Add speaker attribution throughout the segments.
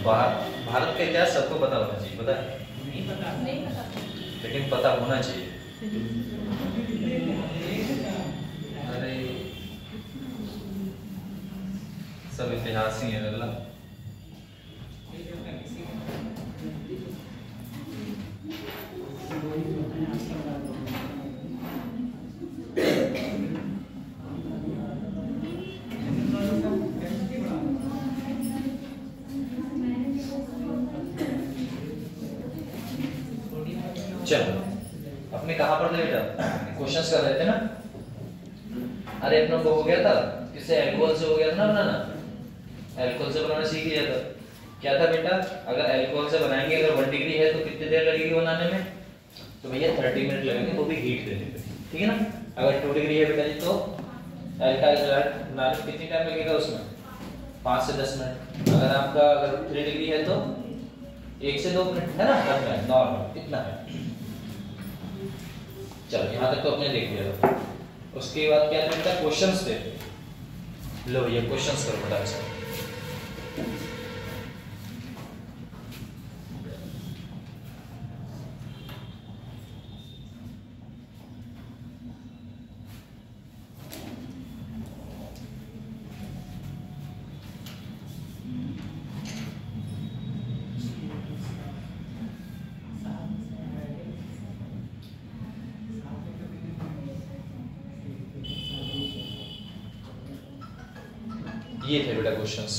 Speaker 1: भारत का इतिहास सबको पता होना चाहिए, पता है?
Speaker 2: नहीं पता।
Speaker 1: लेकिन पता होना चाहिए। अरे सब इतिहास ही है अल्लाह। चलो अपने कहाँ पर थे बेटा? क्वेश्चंस कर रहे थे ना। अरे अपना वो हो गया था, किससे? अल्कोहल से हो गया था ना बनाना। अल्कोहल से बनाना सीख लिया था। क्या था बेटा? अगर अल्कोहल से बनाएंगे, अगर 1 डिग्री है तो कितनी देर लगेगी बनाने में? तो भैया 30 मिनट लगेंगे, वो भी हीट देने पे, ठीक है ना। अगर 2 डिग्री है बेटा जी तो अल्काइल बनाने में कितनी टाइम लगेगा? उसमें 5 से 10 मिनट। अगर आपका अगर 3 डिग्री है तो 1 से 2 मिनट, है ना, नॉर्मल इतना है। चलो यहाँ तक तो अपने देख लिया था। उसके बाद क्या था? क्वेश्चंस थे। लो ये क्वेश्चंस करो बेटा। अच्छा ये थे बेटा क्वेश्चंस।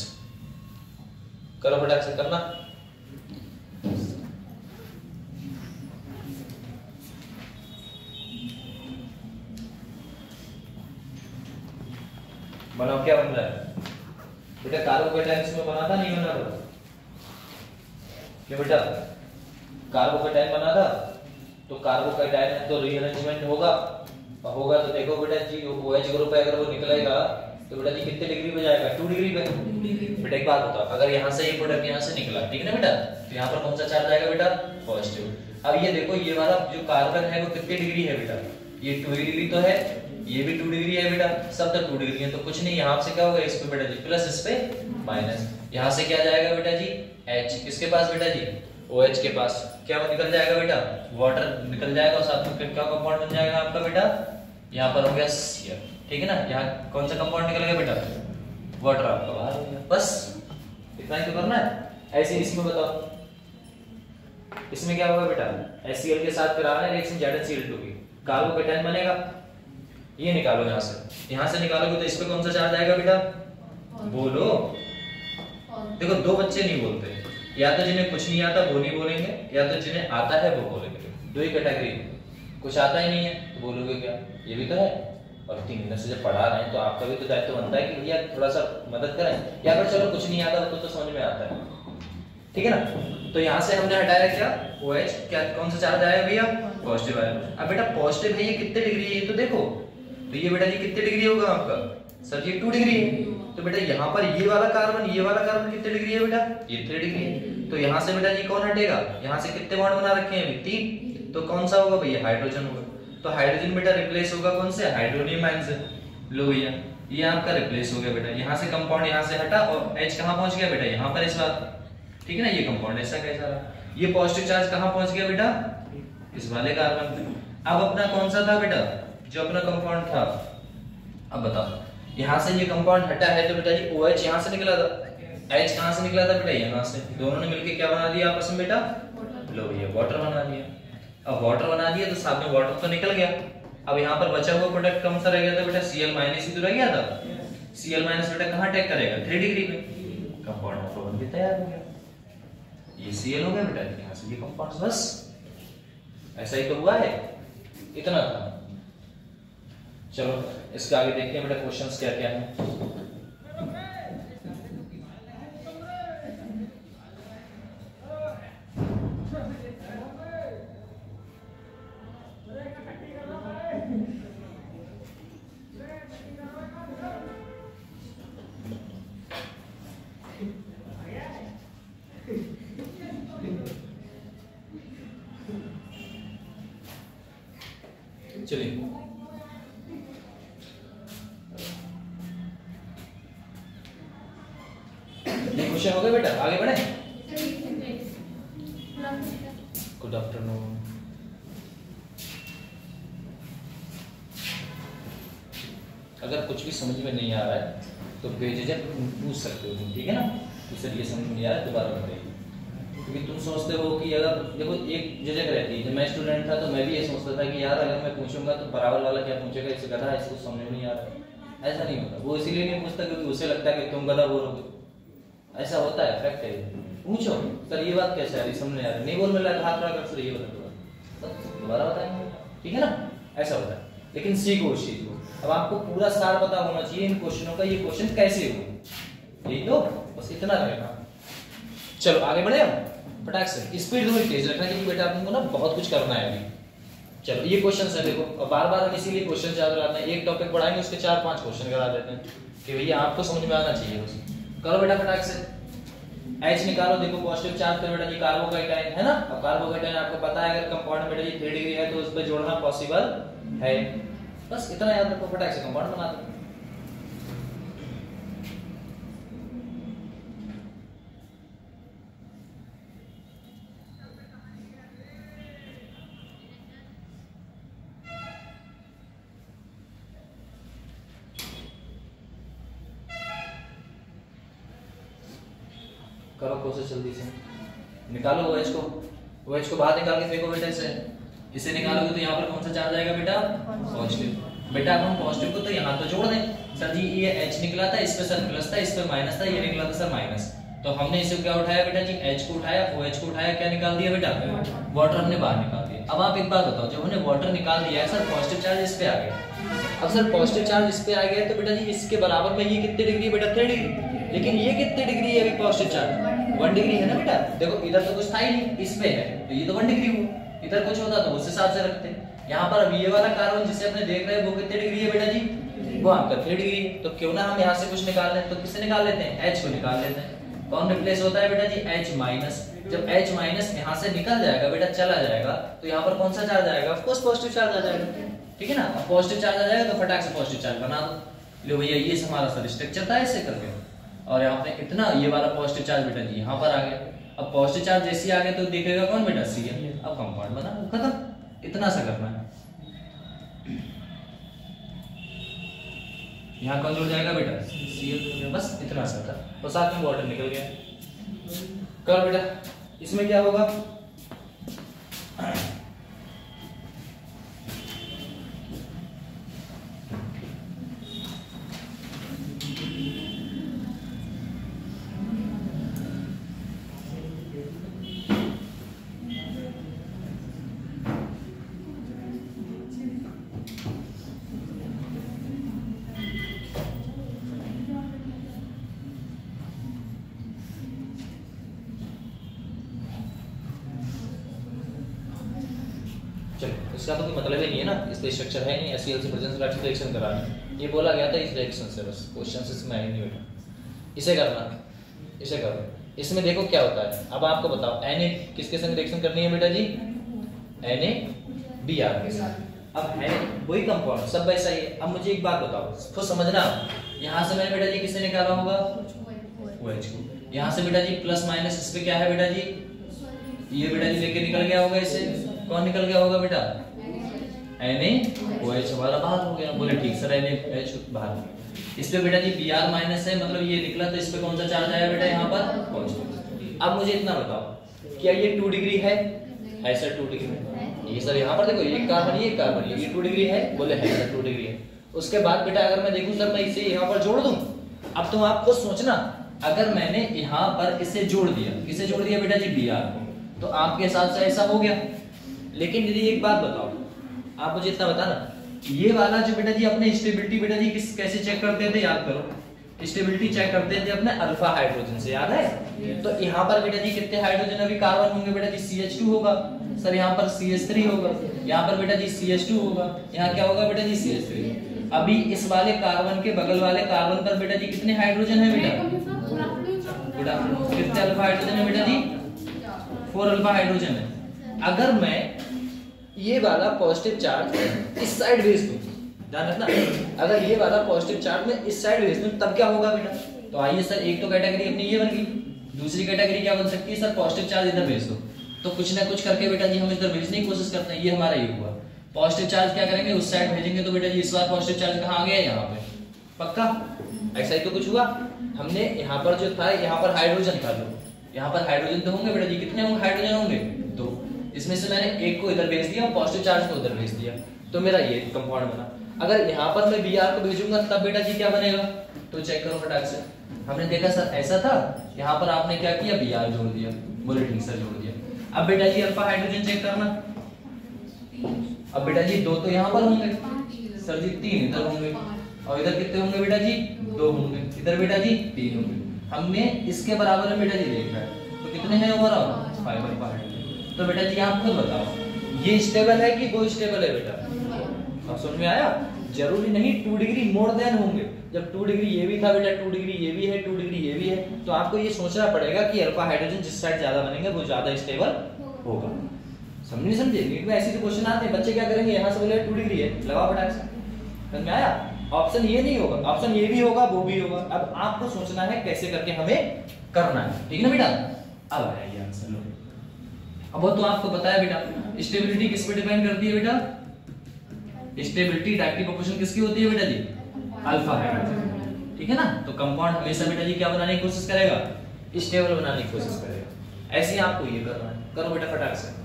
Speaker 1: करो बेटा, ऐसे करना। बनाओ, क्या बन रहा है बेटा? कार्बोकेटाइन्स में बना था, नहीं बना था? क्यों बेटा? कार्बोकेटाइन बना था तो कार्बोकेटाइन में तो रीअरेंजमेंट होगा। होगा तो देखो बेटा जी, OH ग्रुप है, अगर वो निकलेगा तो बेटा जी कितने डिग्री पे जाएगा? 2 डिग्री पे। बेटा एक बात बताओ, अगर यहाँ से ये प्रोडक्ट यहाँ से निकला, ठीक है ना बेटा, तो यहाँ पर कौन सा चार्ज आएगा बेटा? पॉजिटिव। अब ये देखो, ये वाला जो कार्बन है वो कितनी डिग्री है बेटा? ये 2 डिग्री तो है, ये भी 2 डिग्री है बेटा, सब तो 2 डिग्री है। तो कुछ नहीं, यहाँ से क्या होगा? इस पे बेटा जी प्लस, इस पे माइनस। यहाँ से क्या जाएगा बेटा जी? H किसके पास बेटा जी? OH के पास। क्या निकल जाएगा बेटा? वाटर निकल जाएगा, और साथ में क्या कंपाउंड बन जाएगा आपका बेटा? यहाँ पर हो गया Cl, ठीक है ना। यहाँ कौन सा कंपाउंड निकल गया बेटा? वाटर आपका बाहर हो गया। बस इतना ही तो करना है। ऐसे इसमें बताओ, इसमें क्या होगा बेटा? HCl के साथ फिर आना है रिएक्शन ZnCl2 की, कार्बोकेटाइन बनेगा। ये निकालो, यहाँ से निकालोगे तो इस पे कौन सा चार्ज आएगा बेटा? बोलो। देखो दो बच्चे नहीं बोलते, या तो जिन्हें कुछ नहीं आता वो नहीं बोलेंगे, या तो जिन्हें आता है वो बोलेंगे। दो ही कैटेगरी। कुछ आता ही नहीं है तो बोलोगे क्या? ये भी तो है। और 3 महीने से जब पढ़ा रहे हैं तो आपका भी तो दायित्व बनता है कि भैया थोड़ा सा मदद करें, या फिर चलो कुछ नहीं आता तो समझ में आता है, ठीक है ना। तो यहाँ से हमने हटाया क्या? OH। क्या कौन सा चार्ज आया भैया? पॉजिटिव आया। अब बेटा पॉजिटिव है, ये कितने डिग्री है ये तो देखो। तो ये बेटा जी कितने डिग्री होगा आपका? सर ये 2 डिग्री है। तो बेटा यहाँ पर ये वाला कार्बन कितने डिग्री है बेटा? ये 3 डिग्री है। तो यहाँ से बेटा जी कौन हटेगा? यहाँ से कितने बॉन्ड बना रखे हैं अभी? 3। तो कौन सा होगा भैया? हाइड्रोजन होगा। तो हाइड्रोजन बेटा रिप्लेस होगा कौन से? हाइड्रोनियम आयन से। लो भैया ये आपका रिप्लेस हो गया बेटा। यहाँ से कंपाउंड यहाँ से हटा और H कहाँ पहुंच गया बेटा? यहाँ पर इस बात, ठीक है ना। ये कंपाउंड ऐसा कैसा रहा? ये पॉजिटिव चार्ज कहाँ पहुंच गया बेटा? इस वाले कार्बन पे। अब अपना कौन सा था बेटा जो अपना कंपाउंड था? अब बताओ, यहाँ से ये कंपाउंड हटा है तो बेटा जी OH यहाँ से निकला था, H कहाँ से निकला था बेटा? यहाँ से। दोनों ने मिलकर क्या बना दिया आपस में बेटा? लो ये वाटर बना दिया। अब वाटर बना दिया तो साथ में वाटर तो निकल गया। अब यहाँ पर बचा हुआ प्रोडक्ट कौन सा रह गया था बेटा? Cl- ही तो रह गया था। Cl- बेटा कहाँ अटैक करेगा? 3 डिग्री पे। कंपाउंड आपका बन के तैयार हो गया। ये Cl हो गया बेटा, यहाँ से ये कंपाउंड। बस ऐसा ही तो हुआ है, इतना था। चलो इसके आगे देखते हैं बेटा क्वेश्चंस क्या क्या हैं। चलिए ये क्वेश्चन हो गया बेटा, आगे बढ़े। Good afternoon. अगर कुछ भी समझ में नहीं आ रहा है तो बेझिझक पूछ सकते हो तुम, ठीक है ना। तो सर ये समझ में नहीं आ रहा है, दोबारा बताइए। क्योंकि तुम सोचते हो कि अगर देखो एक झिझक रहती है, जब मैं स्टूडेंट था तो मैं भी ये सोचता था कि यार अगर मैं पूछूंगा तो बराबर वाला क्या पूछेगा, इससे गधा, इसको समझ में नहीं आ रहा। ऐसा नहीं होता, वो इसीलिए नहीं पूछता क्योंकि उसे लगता है कि तुम गधा बोलोगे। ऐसा होता है, फैक्ट है। पूछो सर ये बात कैसे आ रही, समझ नहीं आ रही, नहीं बोल में लगा हाथ खड़ा कर सर ये बता, दोबारा बताएंगे, ठीक है ना। ऐसा होता है, लेकिन सीखो उस चीज को। अब आपको पूरा सार पता होना चाहिए इन क्वेश्चनों का, ये क्वेश्चन कैसे हुए, यही तो, बस इतना रहेगा। चलो आगे बढ़े हम फटाक से। स्पीड थोड़ी तेज रखना क्योंकि बेटा आपको ना बहुत कुछ करना है अभी। चलो ये क्वेश्चन है देखो, और बार बार हम इसीलिए क्वेश्चन याद कराते हैं, एक टॉपिक पढ़ाएंगे उसके 4-5 क्वेश्चन करा देते हैं कि भैया आपको समझ में आना चाहिए बस। करो बेटा फटाक से, H निकालो। देखो पॉजिटिव चार्ज पे बेटा जी कार्बोकेटाइन है ना। अब कार्बोकेटाइन आपको पता है अगर कंपाउंड बेटा जी 3 डिग्री है तो उस पे जोड़ना पॉसिबल है, बस इतना याद रखो, फटाक से कंपाउंड बना दो। करो प्रोसेस जल्दी से, निकालो OH को। OH को बाहर निकाल के फेंको बेटा इसे, इसे निकालोगे तो यहाँ पर कौन सा चार्ज आएगा बेटा, पॉजिटिव। बेटा अब हम पॉजिटिव को तो यहाँ तो जोड़ दें। सर जी ये H निकला था, इस पे सर प्लस था, इस पे माइनस था, ये निकला था सर माइनस। तो हमने इसे क्या उठाया बेटा जी, H को उठाया, OH को उठाया, क्या निकाल दिया बेटा, वाटर हमने बाहर निकाल दिया। अब आप एक बात बताओ, जब हमने वाटर निकाल दिया है सर पॉजिटिव चार्ज इस पे आ गया। अब सर पॉजिटिव चार्ज इस पे आ गया तो बेटा जी इसके बराबर में ये कितनी डिग्री है बेटा, 3 डिग्री। लेकिन ये कितनी डिग्री है अभी पॉजिटिव चार्ज, 1 डिग्री है ना बेटा। देखो इधर तो कुछ था ही नहीं, इस पे है तो ये तो 1 डिग्री हुआ, इधर कुछ होता तो उस हिसाब से रखते। यहाँ पर अब ये वाला कार्बन जिसे अपने देख रहे हैं वो कितनी डिग्री है बेटा जी, वो आपका 3 डिग्री है। तो क्यों ना हम यहाँ से कुछ निकाल लें, तो किससे निकाल लेते हैं, H को निकाल लेते हैं। कौन रिप्लेस होता है बेटा जी, H माइनस। जब H माइनस यहाँ से निकल जाएगा बेटा, चला जाएगा तो यहाँ पर कौन सा चार्ज आएगा, ऑफ कोर्स पॉजिटिव चार्ज आ जाएगा, ठीक है ना। अब पॉजिटिव चार्ज आ जाएगा तो फटाक से पॉजिटिव चार्ज बना दो। लो भैया ये हमारा सर स्ट्रक्चर था ऐसे करके, और यहाँ पे इतना ये वाला पॉजिटिव चार्ज बेटा जी यहाँ पर आ गया। अब पॉजिटिव चार्ज जैसे आ गया तो देखेगा कौन बेटा, Cl। अब कंपाउंड बना, खत्म, इतना सा करना है। यहाँ कौन जुड़ जाएगा बेटा, Cl, बस इतना सा था, और साथ में वाटर निकल गया। कर बेटा इसमें क्या होगा, इसका तो कोई मतलब ही नहीं है ना, इस पे स्ट्रक्चर है नहीं, HCl से प्रेजेंस रिएक्शन कराना है, ये बोला गया था इस रिएक्शन से, बस क्वेश्चन इसमें है नहीं बेटा। इसे करना, इसे करो। इसमें देखो क्या होता है, अब आपको बताओ Na किसके संग रिएक्शन करनी है बेटा जी, NaBr के साथ। अब है वही कंपाउंड, सब वैसा ही है। अब मुझे एक बात बताओ, तो समझना, यहाँ से मैंने बेटा जी किससे निकाला होगा, OH को। यहाँ से बेटा जी प्लस माइनस इस पे क्या है बेटा जी, ये बेटा जी लेके निकल गया होगा, इससे कौन निकल गया होगा बेटा, NaOH वाला बाहर हो गया। बोले ठीक सर NaOH बाहर। इस पे बेटा जी Br माइनस है, मतलब ये निकला तो इस पे कौन सा चार्ज आया बेटा, यहाँ पर पॉजिटिव। अब मुझे इतना बताओ, क्या ये 2 डिग्री है सर, 2 डिग्री है। ये सर यहाँ पर देखो, ये कार्बन ये कार्बन, ये 2 डिग्री है, बोले है सर 2 डिग्री है। उसके बाद बेटा अगर मैं देखूं सर मैं इसे यहाँ पर जोड़ दूं, अब तुम आपको सोचना, अगर मैंने यहाँ पर इसे जोड़ दिया, किसे जोड़ दिया बेटा जी, Br को, तो आपके हिसाब से ऐसा हो गया। लेकिन यदि एक बात बताओ, आप मुझे इतना बताना, ये वाला जो बेटा जी अपने स्टेबिलिटी बेटा जी कैसे चेक करते थे, याद करो, स्टेबिलिटी चेक करते थे अपने अल्फा हाइड्रोजन से, याद है। तो यहाँ पर बेटा जी कितने हाइड्रोजन अभी कार्बन होंगे बेटा जी, CH2 होगा सर, यहाँ पर CH3 होगा, यहाँ पर बेटा जी CH2 होगा, यहाँ क्या होगा बेटा जी, CH3। अभी इस वाले कार्बन के बगल वाले कार्बन पर बेटा जी कितने हाइड्रोजन है बेटा, कितने अल्फा हाइड्रोजन है बेटा जी, 4 अल्फा हाइड्रोजन है। अगर मैं ये वाला पॉजिटिव चार्ज इस साइड भेज दूं, ध्यान रखना, अगर ये वाला पॉजिटिव चार्ज मैं इस साइड भेज दूं तब क्या होगा बेटा। तो आइए सर, एक तो कैटेगरी अपनी ये बन गई, दूसरी कैटेगरी क्या बन सकती है सर, पॉजिटिव चार्ज इधर भेज दो,
Speaker 2: तो कुछ ना कुछ करके बेटा जी हम इधर भेजने की कोशिश करते हैं। ये हमारा ये हुआ। पॉजिटिव चार्ज क्या करेंगे, उस साइड भेजेंगे, तो बेटा जी इस बार पॉजिटिव चार्ज कहाँ आ गया, यहाँ पे। पक्का ऐसा ही तो कुछ हुआ। हमने यहाँ पर जो था, यहाँ पर हाइड्रोजन था, लो यहाँ पर हाइड्रोजन तो होंगे बेटा जी, कितने होंगे हाइड्रोजन होंगे, 2। इसमें से मैंने एक को इधर भेज दिया और पॉजिटिव चार्ज को उधर भेज दिया, तो मेरा ये कंपाउंड बना। अगर यहाँ पर मैं Br को भेजूंगा तब बेटा जी क्या बनेगा, तो चेक करो फटाक से। हमने देखा सर ऐसा था, यहाँ पर आपने क्या किया, Br जोड़ दिया, बोले ठीक सर जोड़ दिया। अब बेटा जी अल्फा हाइड्रोजन चेक करना। अब बेटा जी 2 तो यहाँ पर होंगे सर जी, 3 इधर होंगे, और इधर कितने होंगे बेटा जी, 2 होंगे, इधर बेटा जी 3 होंगे। हमने इसके बराबर में बेटा जी देखना है, तो कितने हैं ओवरऑल, 5 अल्फा हाइड्रोजन। तो बेटा जी आप खुद बताओ, ये स्टेबल है कि वो स्टेबल है बेटा, समझ में आया। जरूरी नहीं 2 डिग्री मोर देन होंगे। जब 2 डिग्री ये भी था बेटा, 2 डिग्री ये भी है, 2 डिग्री ये भी है, तो आपको ये सोचना पड़ेगा कि अल्फा हाइड्रोजन जिस साइड ज्यादा बनेंगे वो ज्यादा स्टेबल होगा। समझे नीट में ऐसे तो क्वेश्चन आते हैं, बच्चे क्या करेंगे, यहाँ से बोले 2 डिग्री है, लगाओ फटाक से, समझ में आया। ऑप्शन ये नहीं होगा, ऑप्शन ये भी होगा, वो भी होगा। अब आपको सोचना है कैसे करके हमें करना है, ठीक है ना बेटा। अब आया ये आंसर लो। अब वो तो आपको बताया बेटा, स्टेबिलिटी किस पे डिपेंड करती है बेटा, स्टेबिलिटी डायरेक्टिव प्रोपोर्शन किसकी होती है बेटा जी, अल्फा हाइड्रोजन, ठीक है ना। तो कंपाउंड हमेशा बेटा जी क्या बनाने की कोशिश करेगा, स्टेबल बनाने की कोशिश करेगा। ऐसे ही आपको ये करना है, करो बेटा फटाक से।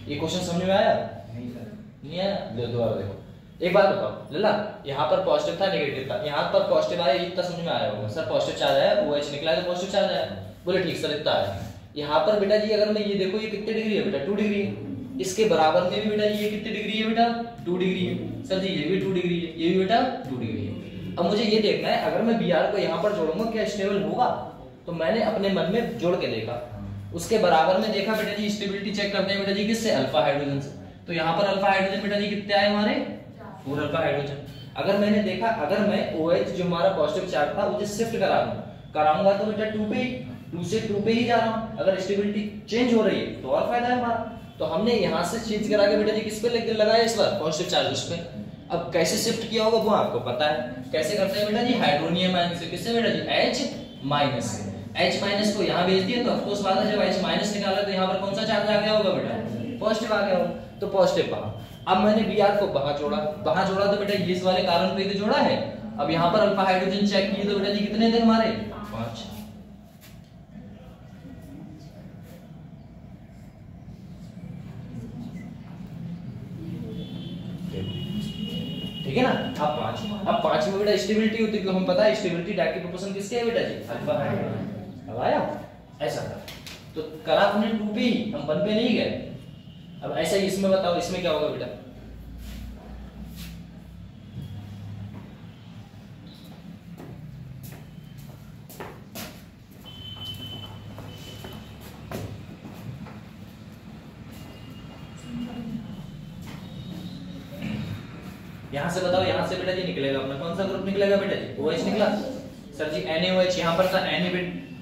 Speaker 2: ये क्वेश्चन समझ में आया, नहीं आया, दोबारा देखो। एक बात बताओ लल्ला, यहाँ पर पॉजिटिव था नेगेटिव था, यहाँ पर पॉजिटिव आया, इतना समझ में आया होगा सर, पॉजिटिव चार्ज आया, OH निकला तो पॉजिटिव चार्ज आया, बोले ठीक सर इतना आया। यहाँ पर बेटा जी अगर मैं ये देखो, ये कितने डिग्री है बेटा, 2 डिग्री है। इसके बराबर में भी बेटा जी ये कितने डिग्री है बेटा, 2 डिग्री है। सर जी ये भी 2 डिग्री है, ये भी बेटा 2 डिग्री है। अब मुझे ये देखना है, अगर मैं Br को यहाँ पर जोड़ूंगा क्या स्टेबल होगा, तो मैंने अपने मन में जोड़ के देखा, उसके बराबर में देखा बेटा जी, स्टेबिलिटी चेक करते हैं बेटा जी किससे, अल्फा हाइड्रोजन से। तो यहाँ पर अल्फा हाइड्रोजन बेटा जी कितने आए हमारे, 4 अल्फा हाइड्रोजन। अगर मैंने देखा, अगर मैं OH जो हमारा पॉजिटिव चार्ज था उसे शिफ्ट कराऊंगा तो बेटा 2 पे, 2 से 2 पे ही जा रहा हूं। अगर स्टेबिलिटी चेंज हो रही है तो और फायदा है हमारा। तो हमने यहाँ से चेंज करा के बेटा जी किस पे लगाया, इस बार पॉजिटिव चार्ज उस पे। अब कैसे शिफ्ट किया होगा वो आपको पता है, कैसे करते हैं बेटा जी, हाइड्रोनियम आयन से, किससे बेटा जी, H- से। H- को यहाँ भेज दिया, तो ऑफ कोर्स बात है, जब H- निकाला तो यहाँ पर कौन सा चार्ज आ गया होगा बेटा, पॉजिटिव आ गया होगा, तो पॉजिटिव वहां। अब मैंने Br को वहां जोड़ा तो बेटा ये इस वाले कार्बन पे तो जोड़ा है। अब यहाँ पर अल्फा हाइड्रोजन चेक किए तो बेटा जी कितने थे हमारे, 5। ठीक है ना। अब 5 में बेटा स्टेबिलिटी होती है, क्योंकि हम पता है स्टेबिलिटी डायरेक्टिव प्रोपोर्शन किसके है बेटा जी, अल्फा हाइड्रोजन। अब आया ऐसा था, तो करा हमने 2 पे ही, हम 1 पे नहीं गए। अब ऐसा ही इसमें बताओ, इसमें क्या होगा बेटा, यहाँ से बताओ, यहाँ से बेटा जी निकलेगा अपना कौन सा ग्रुप निकलेगा बेटा जी, OH निकला। सर जी NaOH यहाँ पर था, Na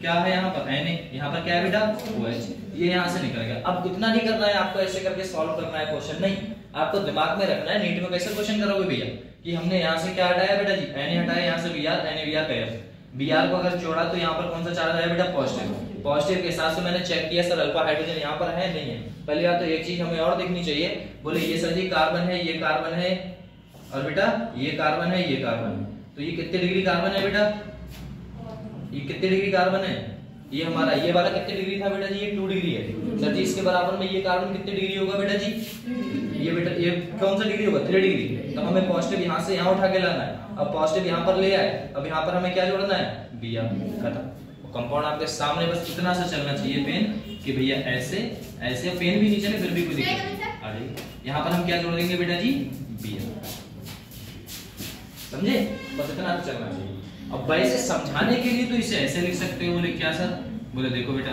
Speaker 2: क्या है यहाँ पर, Na यहाँ पर क्या है बेटा, OH, ये यहाँ से निकल गया। अब इतना नहीं करना है आपको, ऐसे करके सॉल्व करना है क्वेश्चन, नहीं, आपको दिमाग में रखना है। नीट में कैसे क्वेश्चन करोगे भैया, कि हमने यहाँ से क्या हटाया बेटा जी, Na हटाया, यहाँ से Br, Na Br pair, Br को अगर जोड़ा तो यहाँ पर कौन सा चार्ज आया बेटा, पॉजिटिव। पॉजिटिव के हिसाब से मैंने चेक किया, सर अल्फा हाइड्रोजन यहाँ पर है, नहीं है। पहली बात तो एक चीज हमें और देखनी चाहिए, बोले ये सर जी कार्बन है, ये कार्बन है, और बेटा ये कार्बन है, ये कार्बन है, तो ये कितने डिग्री कार्बन है बेटा, ये कितने डिग्री कार्बन है, ये हमारा ये वाला कितने डिग्री था बेटा जी, ये 2 डिग्री है। सर जी इसके बराबर में ये कार्बन कितने डिग्री होगा बेटा जी, ये बेटा ये कौन सा डिग्री होगा, 3 डिग्री। तो हमें पॉजिटिव यहाँ से यहाँ उठा के लाना है। अब पॉजिटिव यहाँ पर ले आए, अब यहाँ पर हमें क्या जोड़ना है, Br, खत्म। कंपाउंड आपके सामने बस इतना सा चलना चाहिए पेन, कि भैया ऐसे ऐसे, पेन भी नहीं चले फिर भी कोई दिक्कत आ जाएगी। यहाँ पर हम क्या जोड़ देंगे बेटा जी, Br, समझे, बस इतना तो चलना चाहिए। अब वैसे समझाने के लिए तो इसे ऐसे लिख सकते हो, बोले क्या सर, बोले देखो बेटा,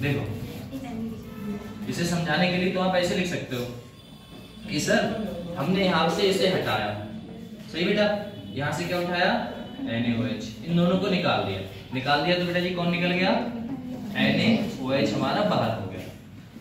Speaker 2: देखो इसे समझाने के लिए तो आप ऐसे लिख सकते हो कि सर हमने यहाँ से इसे हटाया, सही बेटा, यहाँ से क्या उठाया, NaOH, इन दोनों को निकाल दिया तो बेटा जी कौन निकल गया, NaOH हमारा बाहर हो गया।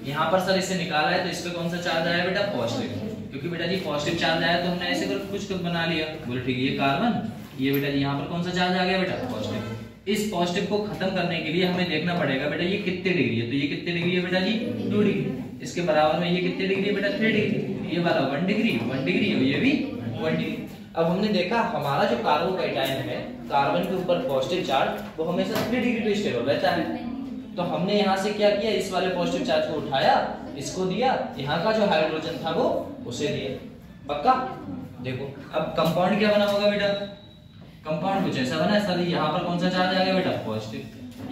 Speaker 2: यहाँ पर सर इसे निकाला है तो इस पे कौन सा चार्ज आया बेटा, पॉजिटिव, क्योंकि बेटा जी पॉजिटिव चार्ज आया तो हमने ऐसे कुछ बना लिया। बोले ठीक है, ये कार्बन, ये बेटा जी यहाँ पर कौन सा चार्ज आ गया बेटा, पॉजिटिव। इस पॉजिटिव को खत्म करने के लिए हमें देखना पड़ेगा बेटा ये कितने डिग्री है, तो ये कितने डिग्री है बेटा जी, 2 डिग्री। इसके बराबर में ये कितने डिग्री है बेटा, 3 डिग्री। ये वाला 1 डिग्री, 1 डिग्री और ये भी 1 डिग्री। अब हमने देखा हमारा जो कार्बोकैटायन है, कार्बन के ऊपर पॉजिटिव चार्ज, वो हमेशा 3 डिग्री पे स्टेबल रहता है। तो हमने यहाँ से क्या किया, इस वाले पॉजिटिव चार्ज को उठाया, इसको दिया, यहाँ का जो हाइड्रोजन था वो उसे दिया। पक्का? देखो अब कंपाउंड क्या बना होगा बेटा, कंपाउंड कुछ ऐसा बना है सर, यहाँ पर कौन सा चार्ज आ गया बेटा, पॉजिटिव,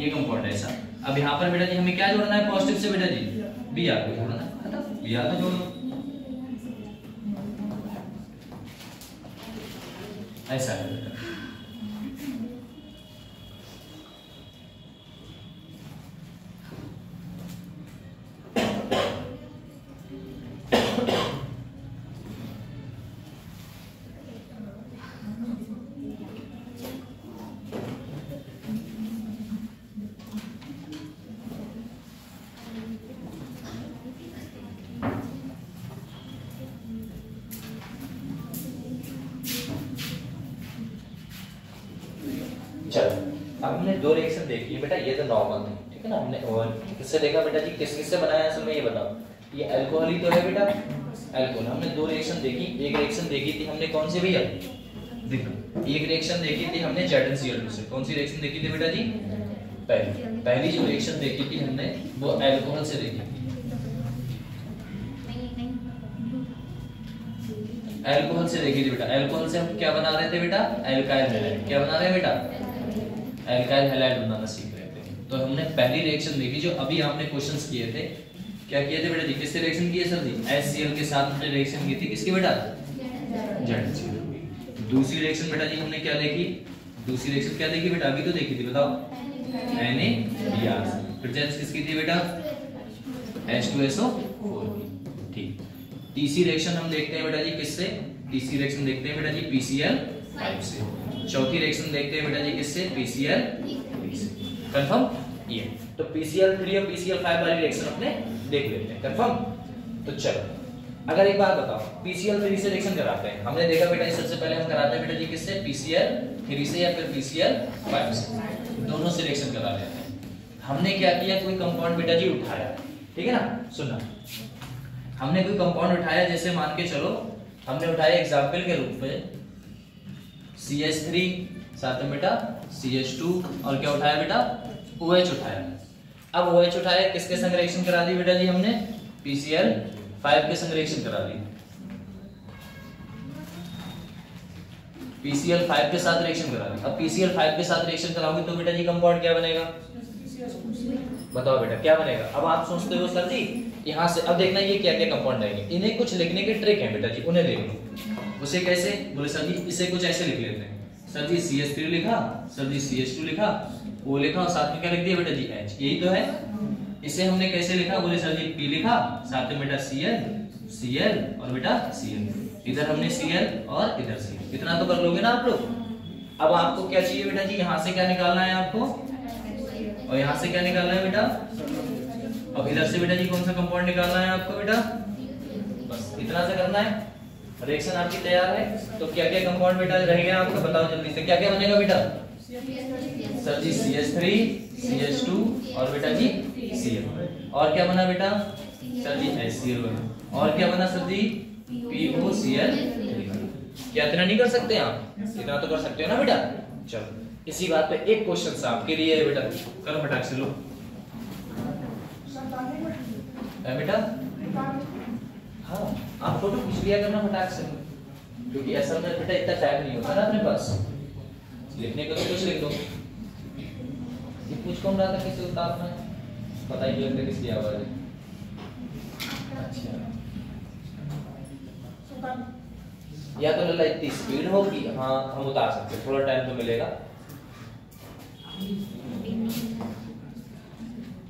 Speaker 2: ये कंपाउंड है ऐसा। अब यहाँ पर बेटा जी हमें क्या जोड़ना है पॉजिटिव से बेटा जी, Br को जोड़ना है, खत्म, Br को जोड़ो, ऐसा है बेटा।
Speaker 1: अब हमने 2 रिएक्शन देखी है बेटा, ये तो नॉर्मल है, ठीक है ना। हमने और किससे देखा बेटा जी, किस किस से बनाया असल में ये बताओ, ये अल्कोहल ही तो है बेटा, अल्कोहल। हमने 2 रिएक्शन देखी, एक रिएक्शन देखी थी हमने कौन सी भैया, देखो एक रिएक्शन देखी थी हमने ZnCl2 से। कौन सी रिएक्शन देखी थी बेटा जी, पहली जो रिएक्शन देखी थी हमने वो अल्कोहल से देखी थी, अल्कोहल से देखी थी बेटा। अल्कोहल से हम क्या बना रहे थे बेटा, अल्काइल हैलाइड। क्या बना रहे हैं बेटा, अल्काइल हैलाइड बनाना सीख रहे थे। तो हमने पहली रिएक्शन देखी जो अभी आपने क्वेश्चंस किए थे, क्या किए थे बेटा जी, किससे रिएक्शन किए सर जी, HCl के साथ हमने रिएक्शन की थी, किसकी बेटा, ZnCl। दूसरी रिएक्शन बेटा जी हमने क्या देखी, दूसरी रिएक्शन क्या देखी बेटा, अभी तो देखी थी, बताओ, NaBr। फिर किसकी थी बेटा, H2SO4 की, ठीक। तीसरी रिएक्शन हम देखते हैं बेटा जी किससे, तीसरी रिएक्शन देखते हैं बेटा जी PCl5 से। चौथी रिएक्शन देखते हैं बेटा जी किससे, PCl3 से। कंफर्म? ये तो PCl3 और PCl5 वाली रिएक्शन अपने देख लेते हैं, कंफर्म। तो चलो अगर एक बात बताओ, PCl3 से रिएक्शन कराते हैं, हमने देखा बेटा सबसे पहले हम कराते हैं बेटा जी किससे, PCl3 से या फिर PCl5 से, दोनों से रिएक्शन करा लेते हैं। हमने क्या किया, कोई कंपाउंड बेटा जी उठाया, ठीक है ना, सुनना, हमने कोई कंपाउंड उठाया, जैसे मान के चलो हमने उठाया एग्जांपल के रूप में CH3, साथ में बेटा CH2, और क्या उठाया बेटा, OH उठाया। अब OH उठाया, किसके संग रिएक्शन करा दी बेटा जी हमने, PCl5 के संग रिएक्शन करा दी, PCl5 के साथ रिएक्शन करा दी। अब PCl5 के साथ रिएक्शन कराओगे तो बेटा जी कंपाउंड क्या बनेगा, बताओ बेटा क्या बनेगा। अब आप सोचते हो सर जी यहाँ से, अब देखना ये क्या क्या कंपाउंड आएंगे, इन्हें कुछ लिखने के ट्रिक है बेटा जी, उन्हें देख लो। उसे कैसे, बोले सर जी इसे कुछ ऐसे लिख लेते हैं, सर जी CH3 लिखा, सर जी CH2 लिखा, O लिखा, और साथ में क्या लिख दिया बेटा जी H, यही तो है। इसे हमने कैसे लिखा, बोले सर जी P लिखा, साथ में बेटा Cl और बेटा Cl, इधर हमने Cl और इधर Cl, इतना तो कर लोगे ना आप लोग। अब आपको क्या चाहिए बेटा जी, यहाँ से क्या निकालना है आपको, और यहाँ से क्या निकालना है बेटा, अब इधर से बेटा जी कौन सा कंपाउंड निकालना है आपको बेटा, बस इतना से करना है। रिएक्शन आपकी तैयार है, तो क्या क्या कंपाउंड बेटा रहेगा आपको बताओ जल्दी से, क्या क्या बनेगा बेटा, सर जी CH3, CH2 और बेटा जी Cl, और क्या बना बेटा, सर जी HCl बना, और क्या बना सर जी POCl। क्या इतना नहीं कर सकते आप, इतना तो कर सकते हो ना बेटा। चलो इसी बात पे एक क्वेश्चन आपके लिए है बेटा, करो फटाक से लो बेटा। हाँ आप फोटो खींच लिया करना फटाक से, क्योंकि ऐसा में बेटा इतना टाइम नहीं होता ना अपने पास, लिखने को तो कुछ लिख दो। ये पूछ कौन रहा था, किसी उतार में पता ही नहीं लगता किसकी आवाज है। अच्छा या तो लल्ला इतनी स्पीड हो कि हाँ हम उतार सकते, थोड़ा टाइम तो मिलेगा।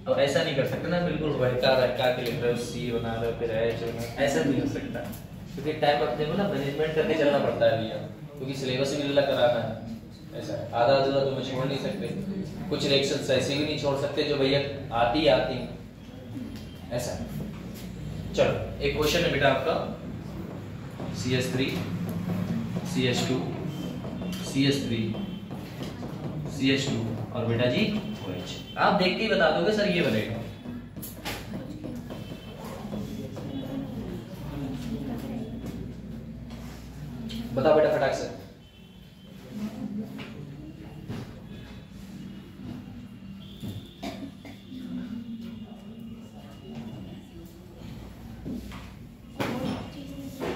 Speaker 1: तो ऐसा नहीं कर सकते ना, बिल्कुल बहका के लिख रहे हो, C बना रहे हो, फिर H, ऐसा नहीं हो सकता, क्योंकि टाइम अपने को ना मैनेजमेंट करके चलना पड़ता है भैया, क्योंकि सिलेबस भी लल्ला कराना है। ऐसा है, आधा अधूरा तो छोड़ नहीं सकते, कुछ रिएक्शंस ऐसे भी नहीं छोड़ सकते जो भैया आती
Speaker 2: ऐसा। चलो एक क्वेश्चन है बेटा आपका CH3 CH2 CH3 CH2 और बेटा जी OH। आप देख के ही बता दोगे सर ये बनेगा। बताओ बेटा फटाक से।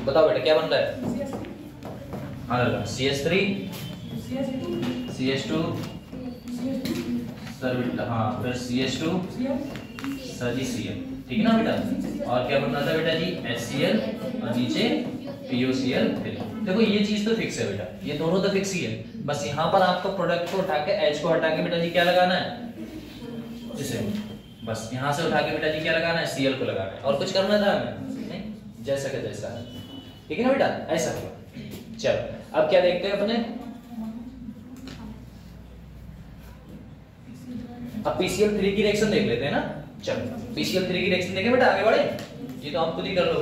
Speaker 2: बताओ बेटा क्या बन रहा है? हाँ CH3 CH2 सर बेटा, हाँ फिर CH2 सर जी Cl, ठीक है ना बेटा। और क्या बन रहा था बेटा जी? HCl और नीचे POCl3। देखो ये चीज तो फिक्स है बेटा, ये दोनों तो फिक्स ही है। बस यहाँ पर आपको प्रोडक्ट को उठा के H को हटा के बेटा जी क्या लगाना है? इसे बस यहाँ से उठा के बेटा जी क्या लगाना है? Cl को लगाना है। और कुछ करना था हमें? नहीं, जैसा का जैसा है, ठीक है ना बेटा, ऐसा होगा। चलो अब क्या देखते हैं अपने, अब PCl3 की रिएक्शन देख लेते हैं ना। चलो PCl3 की रिएक्शन देखें बेटा, आगे बढ़े, ये तो आप खुद ही कर लो।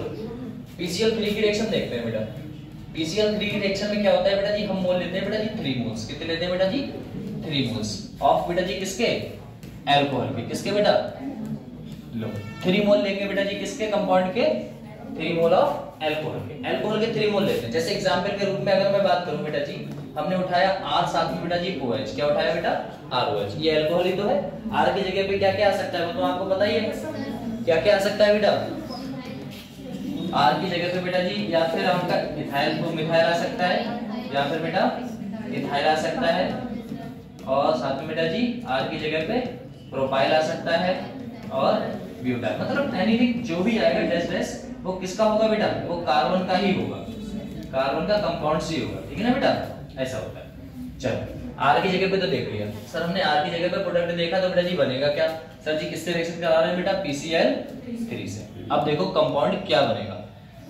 Speaker 2: PCl3 की रिएक्शन देखते हैं बेटा। PCl3 की रिएक्शन में क्या होता है बेटा जी? हम मोल लेते हैं बेटा जी 3 मोल्स। कितने लेते हैं बेटा जी? 3 मोल्स ऑफ बेटा जी किसके? अल्कोहल के। किसके बेटा? लो 3 मोल लेंगे बेटा जी किसके? कंपाउंड के 3 मोल ऑफ अल्कोहल के। अल्कोहल के 3 मोल लेते हैं। जैसे एग्जांपल के रूप में अगर मैं बात करूं बेटा जी, हमने उठाया R, साथ में बेटा जी OH। क्या उठाया बेटा? ROH। ये अल्कोहल ही तो है। R की जगह पे क्या क्या आ सकता है वो तो आपको पता ही है। क्या क्या आ सकता है बेटा? R की जगह पे बेटा जी या फिर आपका इथाइल को मिथाइल आ सकता है, या फिर बेटा इथाइल आ सकता है, और साथ में बेटा जी R की जगह पे प्रोपाइल आ सकता है, और ब्यूटाइल। मतलब एनीथिंग जो भी आएगा डैश डैश वो किसका होगा बेटा? वो कार्बन का ही होगा, कार्बन का कंपाउंड से होगा, ठीक है ना बेटा, ऐसा होता है। चलो R की जगह पे तो देख लिया सर हमने, R की जगह पे प्रोडक्ट देखा तो बेटा जी बनेगा क्या? सर जी किससे रिएक्शन करा रहे हैं बेटा? PCl3 से। अब देखो कंपाउंड क्या बनेगा।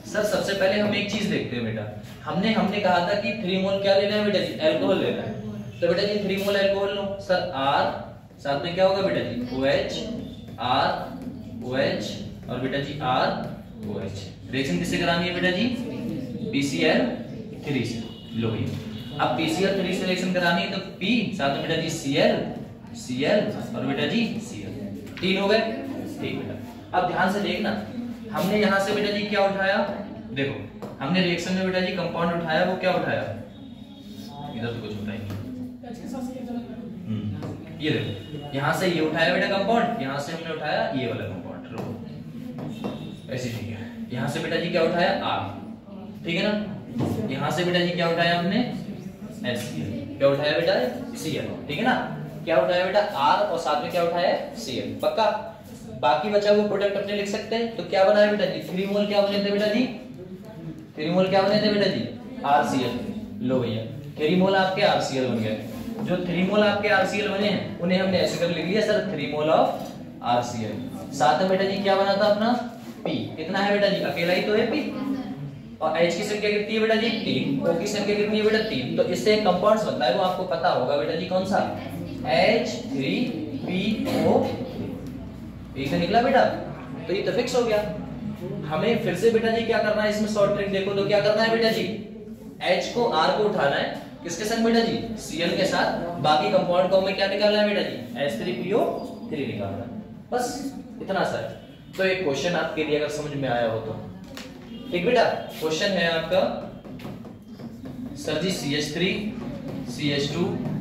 Speaker 2: सर सबसे पहले हम एक चीज देखते हैं बेटा, हमने कहा था कि 3 मोल क्या लेना है बेटा जी? अल्कोहल लेना है। तो बेटा जी 3 मोल अल्कोहल लो सर। R साथ में क्या होगा बेटा जी? OH, R, OH और बेटा जी R, OH। रिएक्शन किससे करानी है बेटा जी? PCl3 से। लो ये अब PCl3 से रिएक्शन करानी है तो P साथ में बेटा जी Cl और बेटा जी Cl, 3 हो गए, ठीक बेटा। अब ध्यान से देखना, हमने यहाँ से बेटा जी क्या उठाया? देखो हमने रिएक्शन में बेटा जी कंपाउंड उठाया, वो क्या उठाया? इधर तो कुछ उठाया नहीं। ये देखो यहाँ से ये उठाया बेटा कंपाउंड, यहाँ से हमने उठाया ये वाला कंपाउंड, ऐसे ठीक है। यहाँ से बेटा जी क्या उठाया? R, ठीक है ना। यहाँ से बेटा जी क्या उठाया हमने? HCl। क्या उठाया बेटा? Cl, ठीक है ना। क्या उठाया बेटा? R और साथ में क्या उठाया? Cl, पक्का। बाकी बचा वो प्रोडक्ट अपने लिख सकते हैं। तो क्या बनाया बेटा जी? 3 मोल क्या बने थे बेटा जी? 3 मोल क्या बने थे बेटा जी? RCl। लो भैया 3 मोल आपके RCl बन गए। जो 3 मोल आपके RCl बने हैं उन्हें हमने ऐसे कर लिख लिया सर, 3 मोल ऑफ RCl। साथ में बेटा जी क्या बना था अपना? P। कितना है बेटा जी? अकेला ही तो है P। और H की संख्या कितनी है बेटा जी? 3। O की संख्या कितनी है बेटा? 3। तो इससे एक कंपाउंड बनता है, वो आपको पता होगा बेटा जी, कौन सा? H3PO। एक से निकला बेटा, तो ये तो फिक्स हो गया। हमें फिर से बेटा जी क्या करना है इसमें? शॉर्ट ट्रिक देखो तो क्या करना है बेटा जी? H को R को उठाना है, किसके संग बेटा जी? Cl के साथ। बाकी कंपाउंड को हमें क्या निकालना है बेटा जी? H3PO3 निकालना है, बस इतना सा है। तो एक क्वेश्चन आपके लिए अगर समझ में आया हो तो ठीक बेटा। क्वेश्चन है आपका सर जी CH3 CH2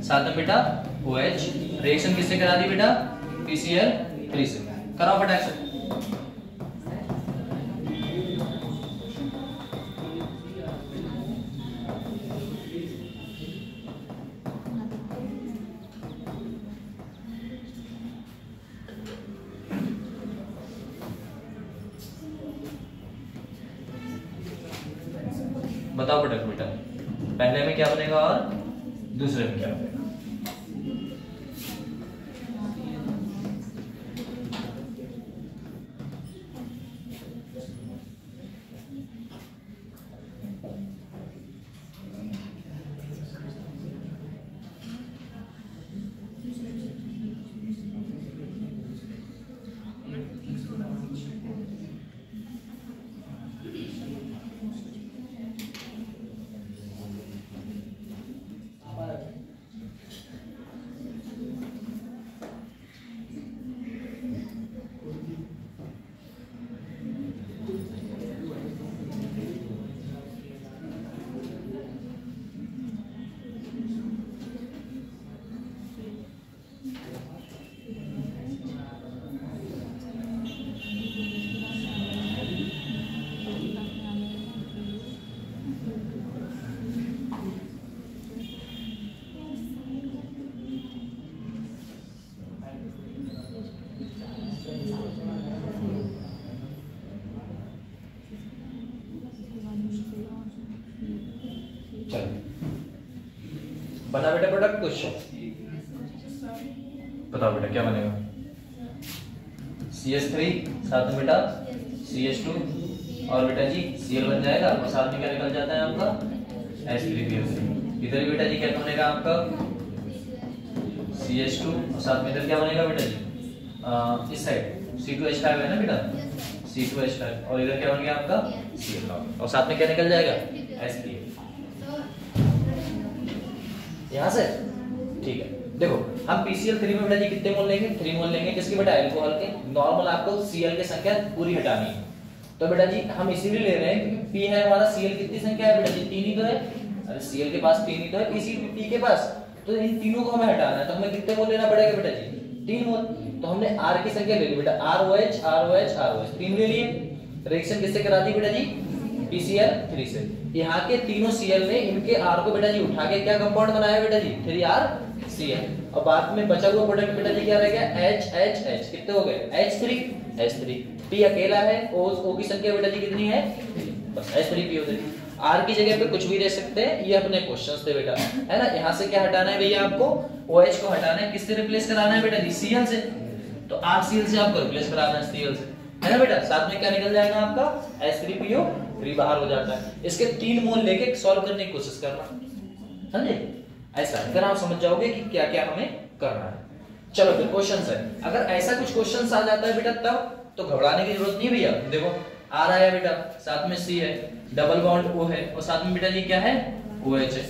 Speaker 2: साथ में बेटा OH, रिएक्शन किससे करा दी बेटा? PCl3 से। कराओ फटाक से। बताओ फटाक बेटा, पहले में क्या बनेगा और दूसरे में क्या बनेगा? बना बेटा प्रोडक्ट कुछ, बताओ बेटा क्या बनेगा? CH3 साथ में बेटा CH2 और बेटा जी Cl बन जाएगा और साथ में क्या निकल जाता है आपका H3PO3। इधर बेटा जी क्या बनेगा आपका CH2 और साथ में इधर क्या बनेगा बेटा जी इस साइड C2H5 है ना बेटा, C2H5 और इधर क्या बन गया आपका Cl और साथ में क्या निकल जाएगा H3। यहाँ से ठीक है। देखो हम PCl3 में बेटा जी कितने मोल लेंगे? 3 मोल लेंगे। किसके बेटा? अल्कोहल के। नॉर्मल आपको Cl की संख्या पूरी हटानी है, तो बेटा जी हम इसीलिए ले रहे हैं क्योंकि P है हमारा, Cl कितनी संख्या है बेटा जी? 3 ही तो है। अरे Cl के पास 3 ही तो है, P के पास, तो इन तीनों को हमें हटाना है, तो हमें कितने मोल लेना पड़ेगा बेटा जी? 3 मोल। तो हमने R की संख्या ले ली बेटा, ROH ROH ROH 3 ले लिए। रिएक्शन किससे करा दी बेटा जी? PCl3 से। यहाँ के तीनों Cl ने इनके R को बेटा जी उठा के क्या कंपाउंड बनाया बेटा जी? 3RCl। और बाद में बचा हुआ प्रोडक्ट बेटा जी क्या रह गया? H कितने हो गए? H3 P अकेला है, O की संख्या बेटा जी कितनी है? बस H3PO3। R की जगह पे कुछ भी रह सकते हैं, ये अपने क्वेश्चंस थे बेटा, है ना। यहाँ से क्या हटाना है भैया आपको? OH को हटाना है। किससे रिप्लेस कराना है बेटा जी? Cl से। तो RCl से आपको रिप्लेस कराना है Cl से, है ना बेटा। साथ में क्या निकल जाएगा आपका? H3PO3 बाहर हो जाता है। इसके 3 मोल लेके सॉल्व करने की कोशिश करना, समझे? ऐसा फिर आप समझ जाओगे कि क्या क्या हमें करना है। चलो फिर क्वेश्चन है, अगर ऐसा कुछ क्वेश्चन आ जाता है बेटा तब तो घबराने की जरूरत नहीं भैया। देखो R आया बेटा, साथ में C है, डबल बॉन्ड O है और साथ में बेटा जी क्या है? OH है,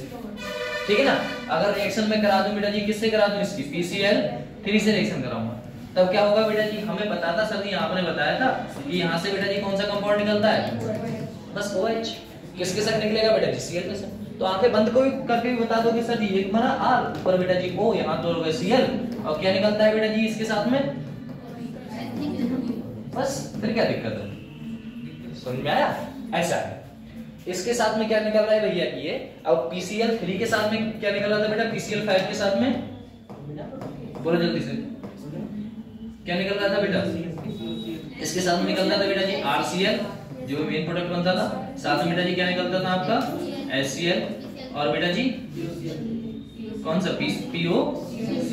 Speaker 2: ठीक है ना। अगर रिएक्शन में करा दूं बेटा जी, किससे करा दूं? इसकी PCl3 से रिएक्शन कराऊंगा, तब क्या होगा बेटा जी? हमें पता था सर जी, आपने बताया था कि यहाँ से बेटा जी कौन सा कंपाउंड निकलता है? बस OH। किसके साथ निकलेगा बेटा जी? Cl के साथ। तो आंखें बंद कोई करके भी बता दो कि सर जी एक बना R, ऊपर बेटा जी O, यहाँ तो हो गया Cl और क्या निकलता है बेटा जी इसके साथ में? बस फिर क्या दिक्कत है? समझ में आया? ऐसा है। इसके साथ में क्या निकल रहा है भैया ये? अब PCl3 के साथ में क्या निकल रहा था बेटा? PCl5 के साथ में बोलो जल्दी से, क्या निकल रहा था बेटा? इसके साथ में निकल रहा था बेटा जी RCl जो मेन प्रोडक्ट बनता था, साथ में बेटा जी क्या निकलता था आपका? HCl और बेटा जी कौन सा? POCl3,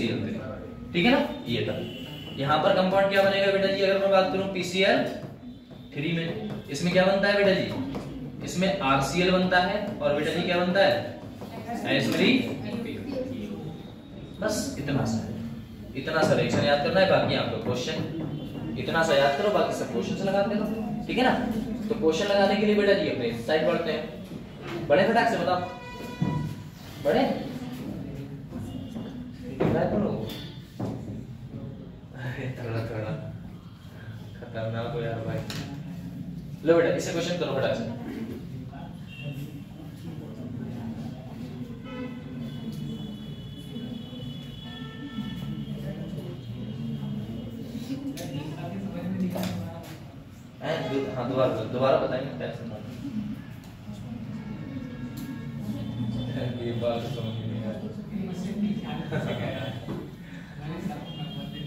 Speaker 2: ठीक है ना। ये था। यहाँ पर कंपाउंड क्या बनेगा बेटा जी? अगर मैं बात करूं PCl3 में, इसमें क्या बनता है बेटा जी? इसमें RCl बनता है और बेटा जी क्या बनता है? H3PO। बस इतना सा रिएक्शन याद करना है, बाकी आपका क्वेश्चन इतना सा याद करो, बाकी सब क्वेश्चन से लगाते रहो, ठीक है ना। तो क्वेश्चन लगाने के लिए बेटा जी अपने साइड बढ़ते हैं। बड़े फटाक से बताओ, बड़े थोड़ा खतरनाक हो यार भाई। लो बेटा इसे क्वेश्चन करो फटाक से। हाँ दोबारा बताएंगे, टेंशन मत। ये बात समझ नहीं आ रही।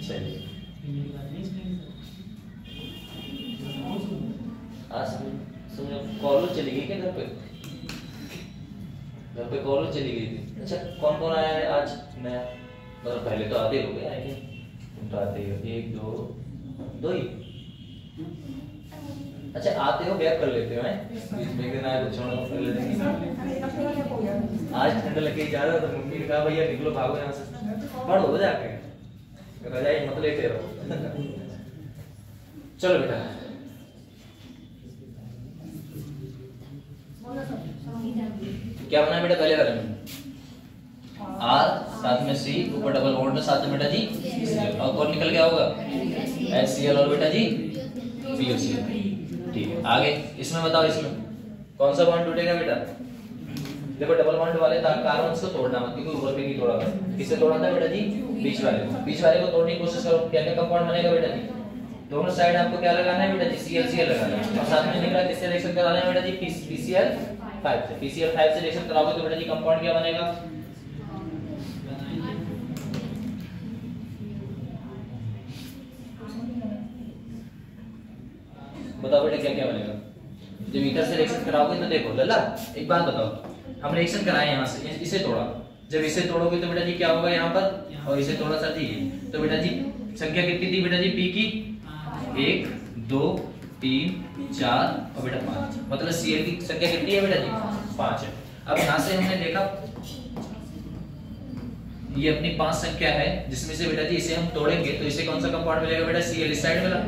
Speaker 2: चलिए आज समझो कॉलेज चली गई क्या? घर पे कॉलेज चली गई थी। अच्छा कौन कौन आया है आज नया? मतलब पहले तो आते हो गए, आएंगे तुम तो आते ही हो, 1 2 ही। अच्छा आते हो गैप कर लेते हो हैं, बीच में दिन आए तो छोड़ो कर लेते हैं। आज ठंड लग गई ज्यादा तो मम्मी ने कहा भैया निकलो भागो यहाँ से, पढ़ो जाके रजाई मत लेते रहो। चलो बेटा क्या बना बेटा? पहले वाले में R साथ में C, ऊपर डबल बॉन्ड में साथ में बेटा जी Cl और कौन निकल गया होगा? HCl और बेटा जी POCl, ठीक है। आगे इसमें बताओ, इसमें कौन सा बॉन्ड टूटेगा बेटा? देखो डबल बॉन्ड वाले कार्बन को तोड़ना मत, क्योंकि ऊपर पे नहीं तोड़ा था। किससे तोड़ा था बेटा जी? बीच वाले को तोड़ने की कोशिश करो। क्या क्या कंपाउंड बनेगा बेटा जी? दोनों साइड आपको क्या लगाना है बेटा जी? ClCl लगाना है और साथ में निकला किससे रिएक्शन कराना है बेटा जी? PCl5 से। PCl5 से रिएक्शन कराओगे तो बेटा जी कंपाउंड क्या बनेगा? बताओ बेटा क्या क्या बनेगा? जब मीटर से रिएक्शन कराओगे तो देखो लल्ला एक बात बताओ, हम रिएक्शन कराए यहाँ से, इसे तोड़ा जब इसे तोड़ोगे तो बेटा जी क्या होगा यहाँ पर, और इसे थोड़ा सा दी, तो बेटा जी संख्या कितनी थी बेटा जी पी की, 1 2 3 4 और बेटा 5, मतलब Cl की संख्या कितनी है बेटा जी 5 है। अब यहाँ से हमने देखा ये अपनी 5 संख्या है, जिसमें से बेटा जी इसे हम तोड़ेंगे तो इसे कौन सा कंपाउंड मिलेगा बेटा, Cl इस साइड मिला,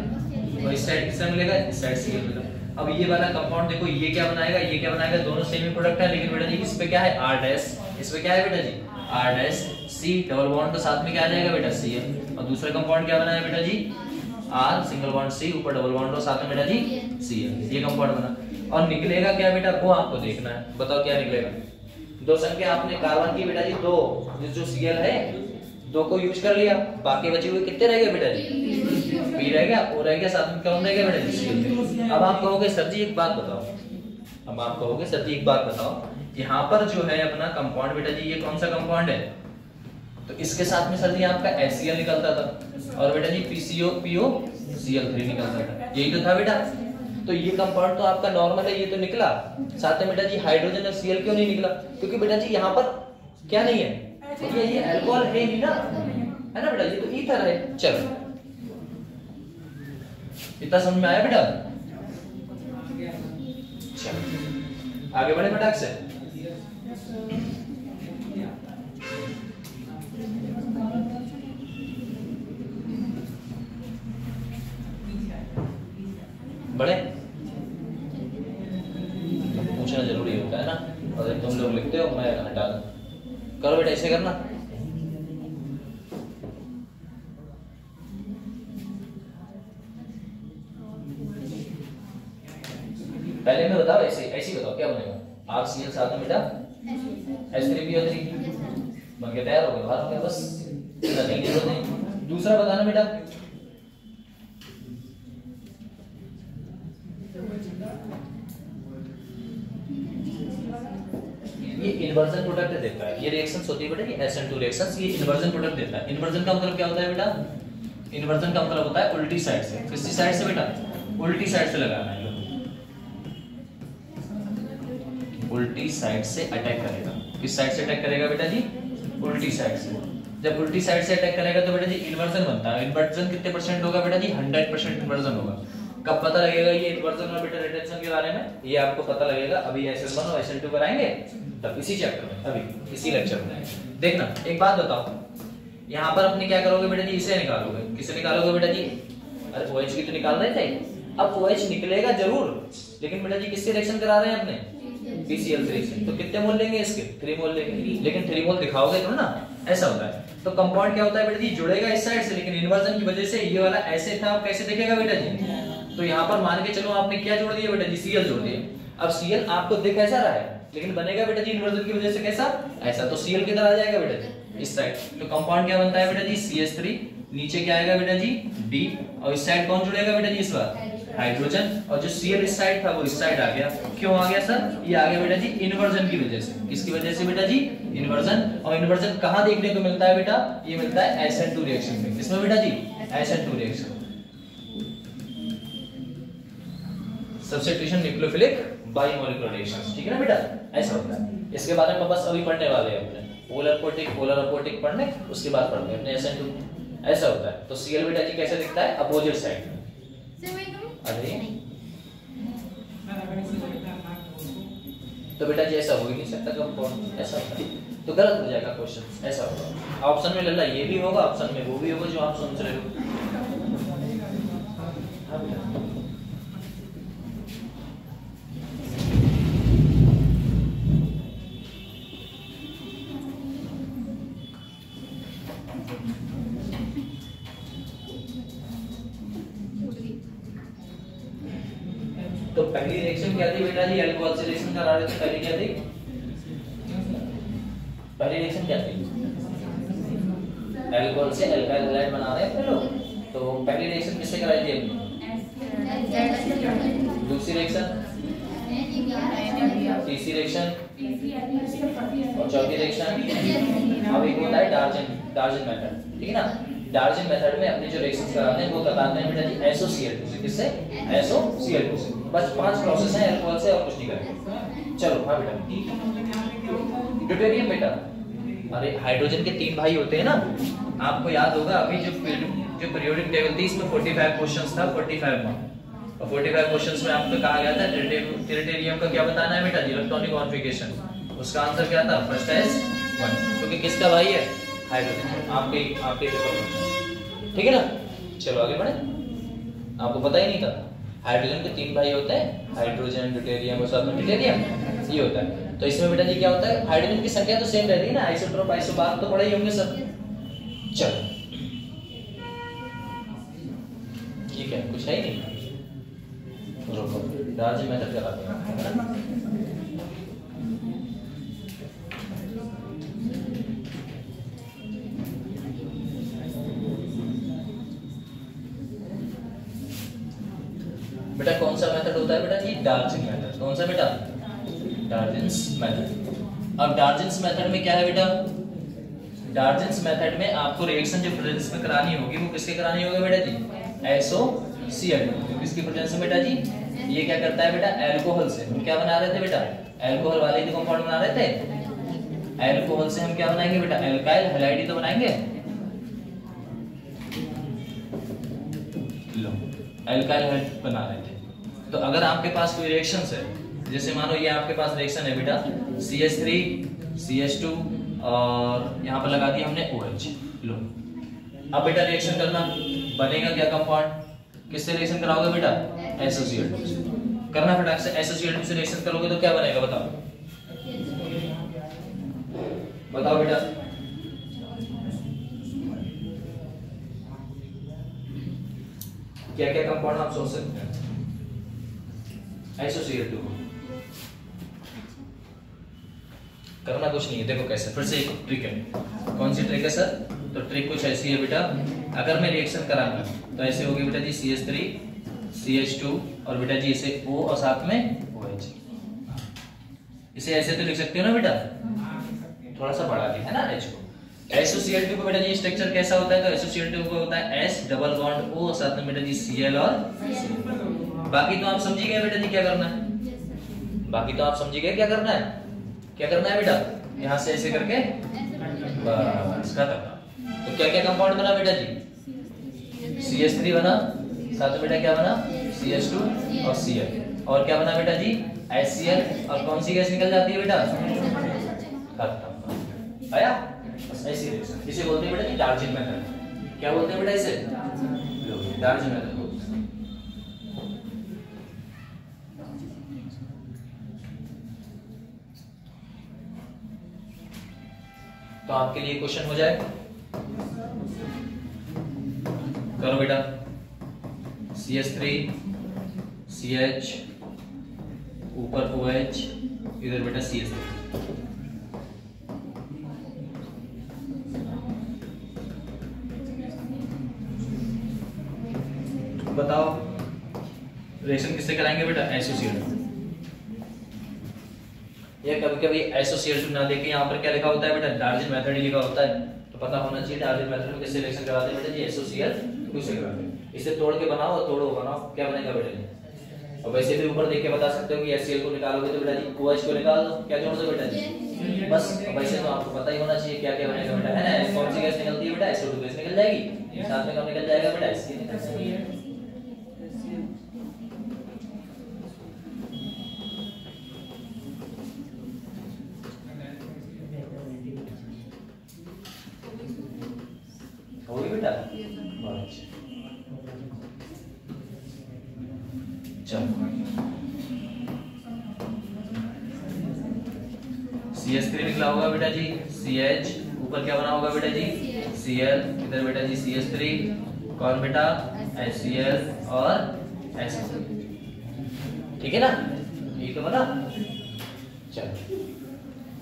Speaker 2: और इस साइड किससे मिलेगा, इस साइड Cl मिला। अब ये वाला कंपाउंड देखो ये क्या बनाएगा, ये क्या बनाएगा, दोनों सेमी प्रोडक्ट है, लेकिन बेटा जी इस पे क्या है R डैश, इस पे क्या है बेटा जी R dash C, double bond तो साथ में क्या आ जाएगा बेटा Cl, और दूसरा कंपाउंड क्या बनाया बेटा जी R सिंगल बॉन्ड C, ऊपर डबल बॉन्ड और साथ में बेटा जी Cl, ये कंपाउंड बना। और निकलेगा क्या बेटा, वो आपको देखना है, बताओ क्या निकलेगा। दो संख्या आपने कार्बन की बेटा जी दो, जो Cl है दो को यूज कर लिया, बाकी बचे हुए कितने रह गए बेटा जी, P रह गया, O रह गया, साथ में कौन रह गया बेटा जी Cl। अब आप कहोगे सर जी एक बात बताओ, अब आप कहोगे सर जी एक बात बताओ, यहाँ पर जो है अपना कंपाउंड बेटा जी ये कौन सा कंपाउंड है, तो इसके साथ में सर जी आपका HCl निकलता था, और बेटा जी PCO PO Cl3 निकलता था, यही तो था बेटा। तो ये कंपाउंड तो आपका नॉर्मल है, ये तो निकला, साथ में बेटा जी हाइड्रोजन और Cl क्यों नहीं निकला, क्योंकि बेटा जी यहाँ पर क्या नहीं है, ये अल्कोहल है नहीं ना, है ना बेटा, ये तो ईथर है। चलो इतना समझ में आया बेटा, चलो आगे बढ़े फटाक से। बड़े पूछना जरूरी होता है ना, और तुम लोग लिखते हो मैं हटा दूं, करो बेटा ऐसे करना। पहले मैं बताओ ऐसे ऐसे बताओ क्या बनेगा, RCl साथ में बेटा H3PO3 बन के तैयार हो गया, बाहर हो गया, बस करने की जरूरत नहीं। दूसरा बताना बेटा, ये इन्वर्जन प्रोडक्ट देता है, ये रिएक्शंस होती है बेटा ये SN2 रिएक्शंस, ये इन्वर्जन प्रोडक्ट देता है। इन्वर्जन का मतलब क्या होता है बेटा, इन्वर्जन का मतलब होता है उल्टी साइड से, किसकी साइड से बेटा, उल्टी साइड से लगाना है, उल्टी साइड से अटैक करेगा। किस साइड से अटैक करेगा बेटा जी, उल्टी साइड से। जब उल्टी साइड से अटैक करेगा तो बेटा जी इन्वर्जन बनता है। इन्वर्जन कितने परसेंट होगा बेटा जी, 100% इन्वर्जन होगा। कब पता लगेगा ये इन्वर्जन और बेटा रिटेंशन के बारे में, ये आपको पता लगेगा अभी SN1 और SN2 कराएंगे तब इसी चैप्टर में, अभी इसी लेक्चर में देखना। एक बात बताओ, यहाँ पर अपने क्या करोगे बेटा जी, इसे निकालोगे, किसे निकालोगे बेटा जी, अरे OH की तो निकालना ही चाहिए। अब OH निकलेगा जरूर, लेकिन बेटा जी किससे रिएक्शन करा रहे हैं अपने, PCl3 से, तो कितने मोल लेंगे इसके, 3 मोल लेंगे, लेकिन 3 मोल दिखाओगे तो ना, ऐसा होता है। तो कंपाउंड क्या होता है बेटा जी, जुड़ेगा इस साइड से, लेकिन इन्वर्जन की वजह से ये वाला ऐसे था, कैसे दिखेगा बेटा जी, तो यहाँ पर मान के चलो आपने क्या जोड़ दिया बेटा जी, Cl जोड़ दिया। अब Cl आपको दिख ऐसा रहा है, लेकिन बनेगा बेटा जी इन्वर्जन की वजह से कैसा, ऐसा, तो Cl किधर आ जाएगा बेटा जी, इस साइड। तो कंपाउंड क्या बनता है बेटा जी, CH3, नीचे क्या आएगा बेटा जी D, और इस साइड कौन जुड़ेगा बेटा जी इस बार, हाइड्रोजन, और जो Cl इस साइड था वो इस साइड आ गया। क्यों आ गया सर, ये आ गया बेटा जी इन्वर्जन की वजह से। किसकी वजह से बेटा जी, इन्वर्जन। और इन्वर्जन कहाँ देखने को मिलता है बेटा, ये मिलता है SN2 रिएक्शन में। किसमें बेटा जी, SN2 reaction, substitution nucleophilic bimolecular reactions, ठीक है ना बेटा, ऐसा होता है। इसके बारे में बस अभी पढ़ने वाले हैं अपने, पोलर अपोटिक पढ़ने, उसके बाद पढ़ने अपने SN2, ऐसा होता है। तो Cl बेटा जी कैसे दिखता है, अपोजिट साइड में। अरे तो बेटा जी ऐसा हो ही नहीं सकता कंपाउंड, ऐसा होता है तो गलत हो जाएगा क्वेश्चन, ऐसा होगा। ऑप्शन में लल्ला ये भी होगा, ऑप्शन में वो भी होगा जो आप सोच रहे हो। तो पहली रिएक्शन क्या थी बेटा जी, अल्कोहल से रिएक्शन करा रहे थे, पहली क्या थी, पहली रिएक्शन क्या थी, अल्कोहल से अल्काइल हैलाइड बना रहे हैं लोग। तो पहली रिएक्शन किससे कराई थी हमने, दूसरी रिएक्शन, तीसरी रिएक्शन और चौथी रिएक्शन। अब एक होता है डार्जन मेथड, ठीक है ना। डार्जन मेथड में अपने जो रिएक्शंस कराते हैं वो बताते हैं बेटा जी SOCl2 से, किससे, SOCl2 से। बस 5 प्रोसेस हैं अल्कोहल से, और कुछ नहीं करेंगे। चलो हाँ बेटा, ड्यूटेरियम बेटा, अरे हाइड्रोजन के 3 भाई होते हैं ना, आपको याद होगा अभी जो पीरियोडिक टेबल थी इसमें 45 क्वेश्चंस था, 45 में, और 45 क्वेश्चंस में आपको कहा गया था ट्रिटियम का क्या बताना है बेटा, इलेक्ट्रॉनिक कॉन्फ़िगरेशन। उसका आंसर क्या था, फर्स्ट एस 1, क्योंकि किसका भाई है, हाइड्रोजन, आपके पेपर में। ठीक है ना, चलो आगे बढ़े। आपको पता ही नहीं था, हाइड्रोजन के 3 भाई होते हैं, हाइड्रोजन, ड्यूटेरियम और साथ में ट्रिटियम, ये होता है। तो इसमें बेटा जी क्या होता है, हाइड्रोजन की संख्या तो सेम रहती है ना, आइसोटोप आइसोबार तो पढ़े ही होंगे सब। चलो ठीक है, कुछ है ही नहीं, रुको डार्जी मेथड कराते हैं। बेटा कौन सा मेथड होता है बेटा जी, डार्जिन मेथड। कौन सा बेटा, डार्जिन्स मेथड। अब डार्जिन्स मेथड में क्या है बेटा, डार्जिन्स मेथड में आपको रिएक्शन जो प्रेजेंस में करानी होगी वो किसके करानी होगी बेटा जी, SOCl। किसकी प्रेजेंस में बेटा जी, ये क्या करता है बेटा, अल्कोहल से हम क्या बना रहे थे बेटा, अल्कोहल वाले ही कंपाउंड बना रहे थे। अल्कोहल से हम क्या बनाएंगे बेटा, अल्काइल हैलाइड ही तो बनाएंगे। लो अल्काइल हैलाइड बना रहे थे। तो अगर आपके पास कोई रिएक्शन है, जैसे मानो ये आपके पास रिएक्शन है बेटा, CH3 CH2 और यहाँ पर लगा दिया हमने OH। लो अब बेटा रिएक्शन करना, बनेगा क्या कंपाउंड, किससे रिएक्शन कराओगे बेटा, SOCl2 से करना। फटाक से SOCl2 से रिएक्शन करोगे तो क्या बनेगा बताओ, बताओ बेटा। क्या क्या कंपाउंड आप सोच सकते हैं, SOCl2 करना कुछ नहीं है। देखो कैसे, फिर से एक ट्रिक है। कौन सी ट्रिक है सर, तो ट्रिक कुछ ऐसी है बेटा, अगर मैं रिएक्शन कराऊंगा तो ऐसे होगी बेटा जी, CH3 CH2 और बेटा जी इसे O और साथ में OH। इसे ऐसे तो लिख सकते हो ना बेटा, थोड़ा सा बढ़ा दिया है ना H को। SOCl2 को बेटा जी स्ट्रक्चर कैसा होता है, तो SOCl2 को होता है S डबल बॉन्ड O और साथ में बेटा जी Cl और बाकी तो आप समझ गए बेटा जी क्या करना है, बाकी तो आप समझ गए क्या करना है, क्या करना है बेटा, यहाँ से ऐसे करके बस खत्म। तो क्या क्या कंपाउंड बना बेटा जी, CH3 बना, साथ में बेटा क्या बना, CH2 और Cl, और क्या बना बेटा जी, HCl, और कौन सी गैस निकल जाती है बेटा, खत्म। आया, बस ऐसी रिएक्शन, इसे बोलते हैं बेटा जी डार्जिन मेथड। क्या बोलते हैं बेटा इसे, डार्जिन मेथड। तो आपके लिए क्वेश्चन हो जाए, करो बेटा। CH3 CH ऊपर OH, इधर बेटा CH3। बताओ रिएक्शन किससे कराएंगे बेटा, SOCl2। या कभी-कभी SOCl2 ना देके यहाँ पर क्या लिखा होता है बेटा, डार्जिन मेथड ही लिखा होता है, तो पता होना चाहिए डार्जिन मेथड में किससे रिएक्शन कराते हैं बेटा जी, SOCl2 से कराते हैं। इसे तोड़ के बनाओ, तोड़ो बनाओ, क्या बनेगा बेटा जी। और वैसे भी ऊपर देख के बता सकते हो कि HCl को निकालोगे तो बेटा जी OH को निकाल दो, क्या जोड़ दो बेटा जी, बस। वैसे तो आपको पता ही होना चाहिए क्या क्या बनेगा बेटा, है ना। कौन सी गैस निकलती है बेटा, SO2 गैस निकल जाएगी, साथ में कब निकल जाएगा बेटा, HCl निकल जाएगा। होगी बेटा, चलो CH3 निकला होगा बेटा जी, CH ऊपर क्या बना होगा बेटा जी, Cl, इधर बेटा जी CH3, कौन बेटा, HCl और HCl, ठीक है ना, ये तो बना। चलो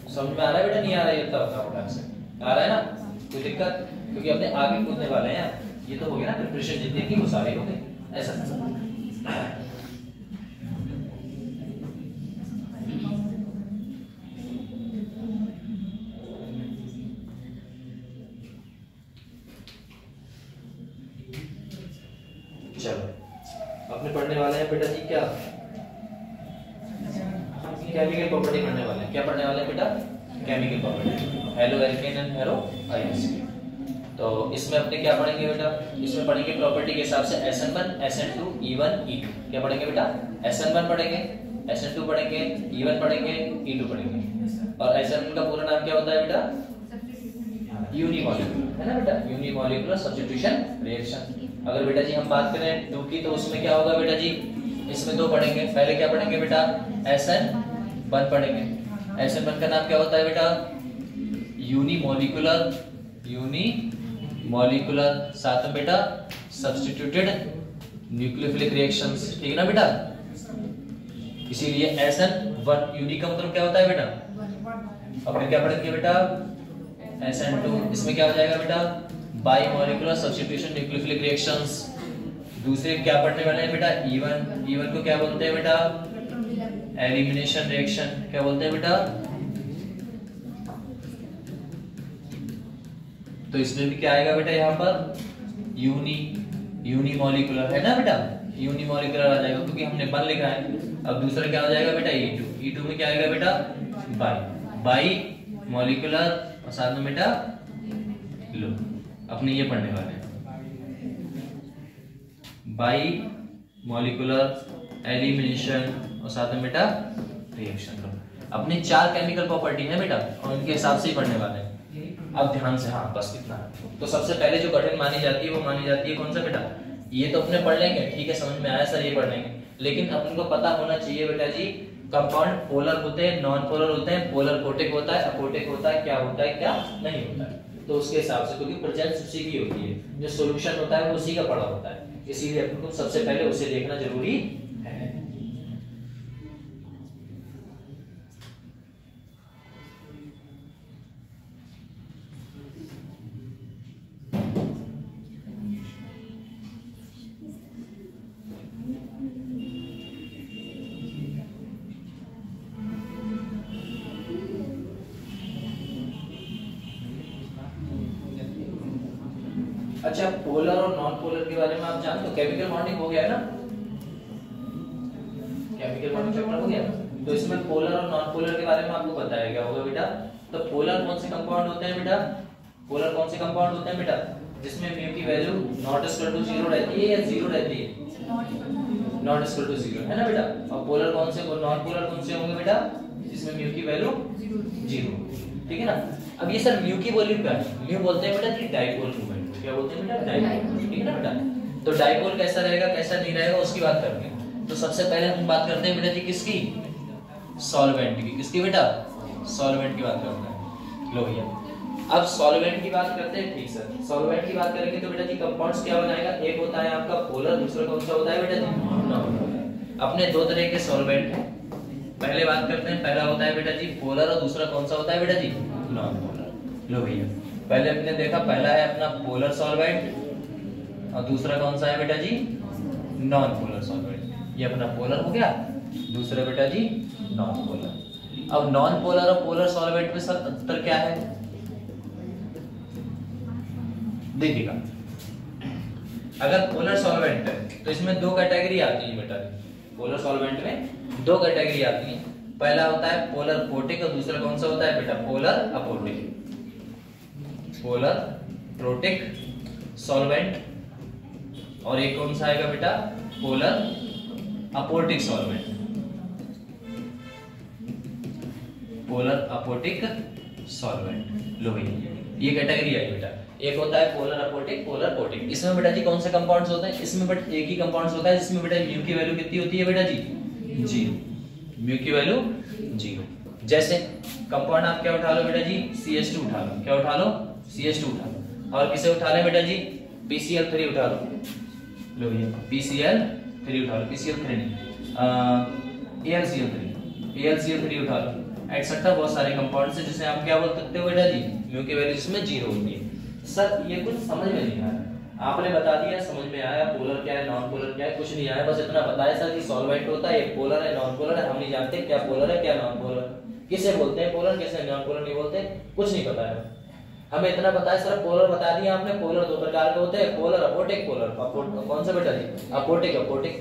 Speaker 2: समझ में आ रहा है बेटा, नहीं आ रहा है, इतना बताओ फटाक से, आ रहा है ना, कोई दिक्कत, क्योंकि अपने आगे कूदने वाले हैं, ये तो हो गया ना प्रिपरेशन जितनी की वो सारी हो गई, ऐसा। चलो अपने पढ़ने वाले हैं बेटा जी, क्या केमिकल प्रॉपर्टी पढ़ने वाले हैं, क्या पढ़ने वाले हैं बेटा,
Speaker 1: chemical property, halo alkane and hello ions. तो इसमें अपने क्या पढ़ेंगे बेटा, इसमें पढ़ेंगे प्रॉपर्टी के हिसाब से SN1 SN2 E1 E2। क्या पढ़ेंगे बेटा, SN1 पढ़ेंगे, SN2 पढ़ेंगे, E1 पढ़ेंगे, E2 पढ़ेंगे। और SN1 का पूरा नाम क्या होता है बेटा, यूनिमॉलिक्यूलर, है ना बेटा, यूनिमॉलिक्यूलर सब्स्टिट्यूशन रिएक्शन। अगर बेटा जी हम बात करें 2 की, तो उसमें क्या होगा बेटा जी, इसमें 2 पढ़ेंगे। पहले क्या पढ़ेंगे बेटा, SN1 पढ़ेंगे। SN1 का नाम क्या होता है बेटा, यूनिमॉलिक्यूलर, यूनिमॉलिक्यूलर, साथ में बेटा सब्स्टिट्यूटेड न्यूक्लियोफिलिक रिएक्शंस, ठीक है ना बेटा। इसीलिए SN1 यूनि का मतलब क्या होता है बेटा। अब फिर क्या पढ़ेंगे बेटा, SN2, इसमें क्या हो जाएगा बेटा, by molecular substitution nucleophilic reactions. दूसरे क्या पढ़ने वाले हैं बेटा, E1 को क्या बोलते हैं बेटा, एलिमिनेशन रिएक्शन। क्या बोलते हैं बेटा, तो इसमें भी क्या आएगा बेटा, यहाँ पर यूनिमॉलिक्यूलर, है ना बेटा, यूनिमॉलिक्यूलर आ जाएगा क्योंकि हमने 1 लिखा है। अब दूसरा क्या हो जाएगा बेटा, E2 में क्या आएगा बेटा, बाई मॉलिक्यूलर, और साथ में बेटा लो अपने ये पढ़ने वाले हैं, बाई मॉलिक्यूलर एलिमिनेशन और साथ में बेटा रिएक्शन। अपने 4 केमिकल प्रॉपर्टी है बेटा और उनके हिसाब से ही पढ़ने वाले हैं। अब ध्यान से, हाँ बस इतना है। तो सबसे पहले जो कठिन मानी जाती है वो मानी जाती है कौन सा बेटा, ये तो अपने पढ़ लेंगे, ठीक है, समझ में आया सर, ये पढ़ लेंगे। लेकिन अपन को पता होना चाहिए बेटा जी, कंपाउंड पोलर होते हैं, नॉन पोलर होते हैं, पोलर कोटिक होता है, अपोटिक होता है, क्या होता है क्या नहीं होता है। तो उसके हिसाब से, क्योंकि प्रेजेंस उसी की होती है, जो सॉल्यूशन होता है वो उसी का पड़ा होता है, इसीलिए अपन को सबसे पहले उसे देखना जरूरी है। अच्छा, पोलर और नॉन पोलर के बारे में आप जानते हो, केमिकल बॉन्डिंग हो गया है ना, केमिकल बॉन्डिंग चैप्टर हो गया। तो इसमें पोलर और नॉन पोलर के बारे में आपको पता है क्या होगा बेटा। तो पोलर कौन से कंपाउंड होते हैं बेटा, पोलर कौन से कंपाउंड होते हैं बेटा, जिसमें म्यू की वैल्यू नॉट इक्वल टू 0 रहती है या 0 रहती है, नॉट इक्वल टू 0, है ना बेटा। और पोलर कौन से, नॉन पोलर कौन से होंगे बेटा, जिसमें म्यू की वैल्यू 0, ठीक है ना। अब ये सर म्यू की वैल्यू क्या है, म्यू बोलते हैं बेटा जी डाइपोल मोमेंट। क्या बोलते हैं बेटा, डाइपोल, ठीक है ना बेटा। तो डाइपोल कैसा रहेगा कैसा नहीं रहेगा उसकी बात करते हैं। तो सबसे पहले हम बात करते हैं बेटा जी किसकी, सॉल्वेंट की। किसकी बेटा, सॉल्वेंट की बात करते हैं। लो भैया, अब सॉल्वेंट की बात करते हैं, ठीक सर। सॉल्वेंट की बात करेंगे तो बेटा जी कंपाउंड्स क्या बनाएगा, एक होता है आपका पोलर, दूसरा कौन सा होता है बेटा जी, नॉन पोलर। अपने 2 तरह के सॉल्वेंट हैं, पहले बात करते हैं, पहला होता है बेटा जी पोलर और दूसरा कौन सा होता है बेटा जी, नॉन पोलर। लो भैया, पहले हमने देखा, पहला है अपना पोलर सॉल्वेंट और दूसरा कौन सा है बेटा जी, नॉन पोलर सॉल्वेंट। ये अपना पोलर हो गया, दूसरा बेटा जी नॉन पोलर। अब नॉन पोलर और पोलर सॉल्वेंट में सर अंतर क्या है, देखिएगा। अगर पोलर सॉल्वेंट है तो इसमें 2 कैटेगरी आती है बेटा, पोलर सॉल्वेंट में 2 कैटेगरी आती है। पहला होता है पोलर कोटिक और दूसरा कौन सा होता है बेटा, polar aprotic. Polar protic solvent और एक कौन सा आएगा बेटा, polar aprotic solvent. Polar aprotic solvent. लो भैया, ये कैटेगरी आई बेटा। एक होता है पोलर अपोटिक, पोलर कोटिक। इसमें बेटा जी कौन से कंपाउंड्स होते हैं, इसमें बट एक ही कंपाउंड्स होता है जिसमें बेटा म्यू की वैल्यू कितनी होती है बेटा जी, 0। म्यू की वैल्यू 0। जैसे कंपाउंड आप क्या उठा लो बेटा जी, CH2 उठा लो। क्या उठा लो, CH2 उठा लो। और किसे उठा ले बेटा जी, PCl3 उठा लो। लो भैया, PCl3 उठा लो, PCl3 नहीं, AlCl3 उठा लो, एक्सेट्रा। बहुत सारे कंपाउंड्स हैं जिसे आप क्या बोल सकते हो बेटा जी, म्यू की वैल्यू इसमें 0 होती है। सर ये कुछ समझ में नहीं आया, आपने बता दिया समझ में आया, पोलर क्या है नॉन पोलर क्या है, कुछ नहीं आया, बस इतना बताया सर कि सॉल्वेंट होता है, पोलर है नॉन पोलर है। हम नहीं जानते क्या पोलर है क्या नॉन पोलर, किसे बोलते हैं पोलर, किसे नॉन पोलर नहीं बोलते, कुछ नहीं पता है हमें। इतना पता है सर, पोलर बता दिया आपने। पोलर 2 प्रकार के होते हैं, पोलर अपोटिक, पोलर कौन सा बेटा जी, अपोटिक।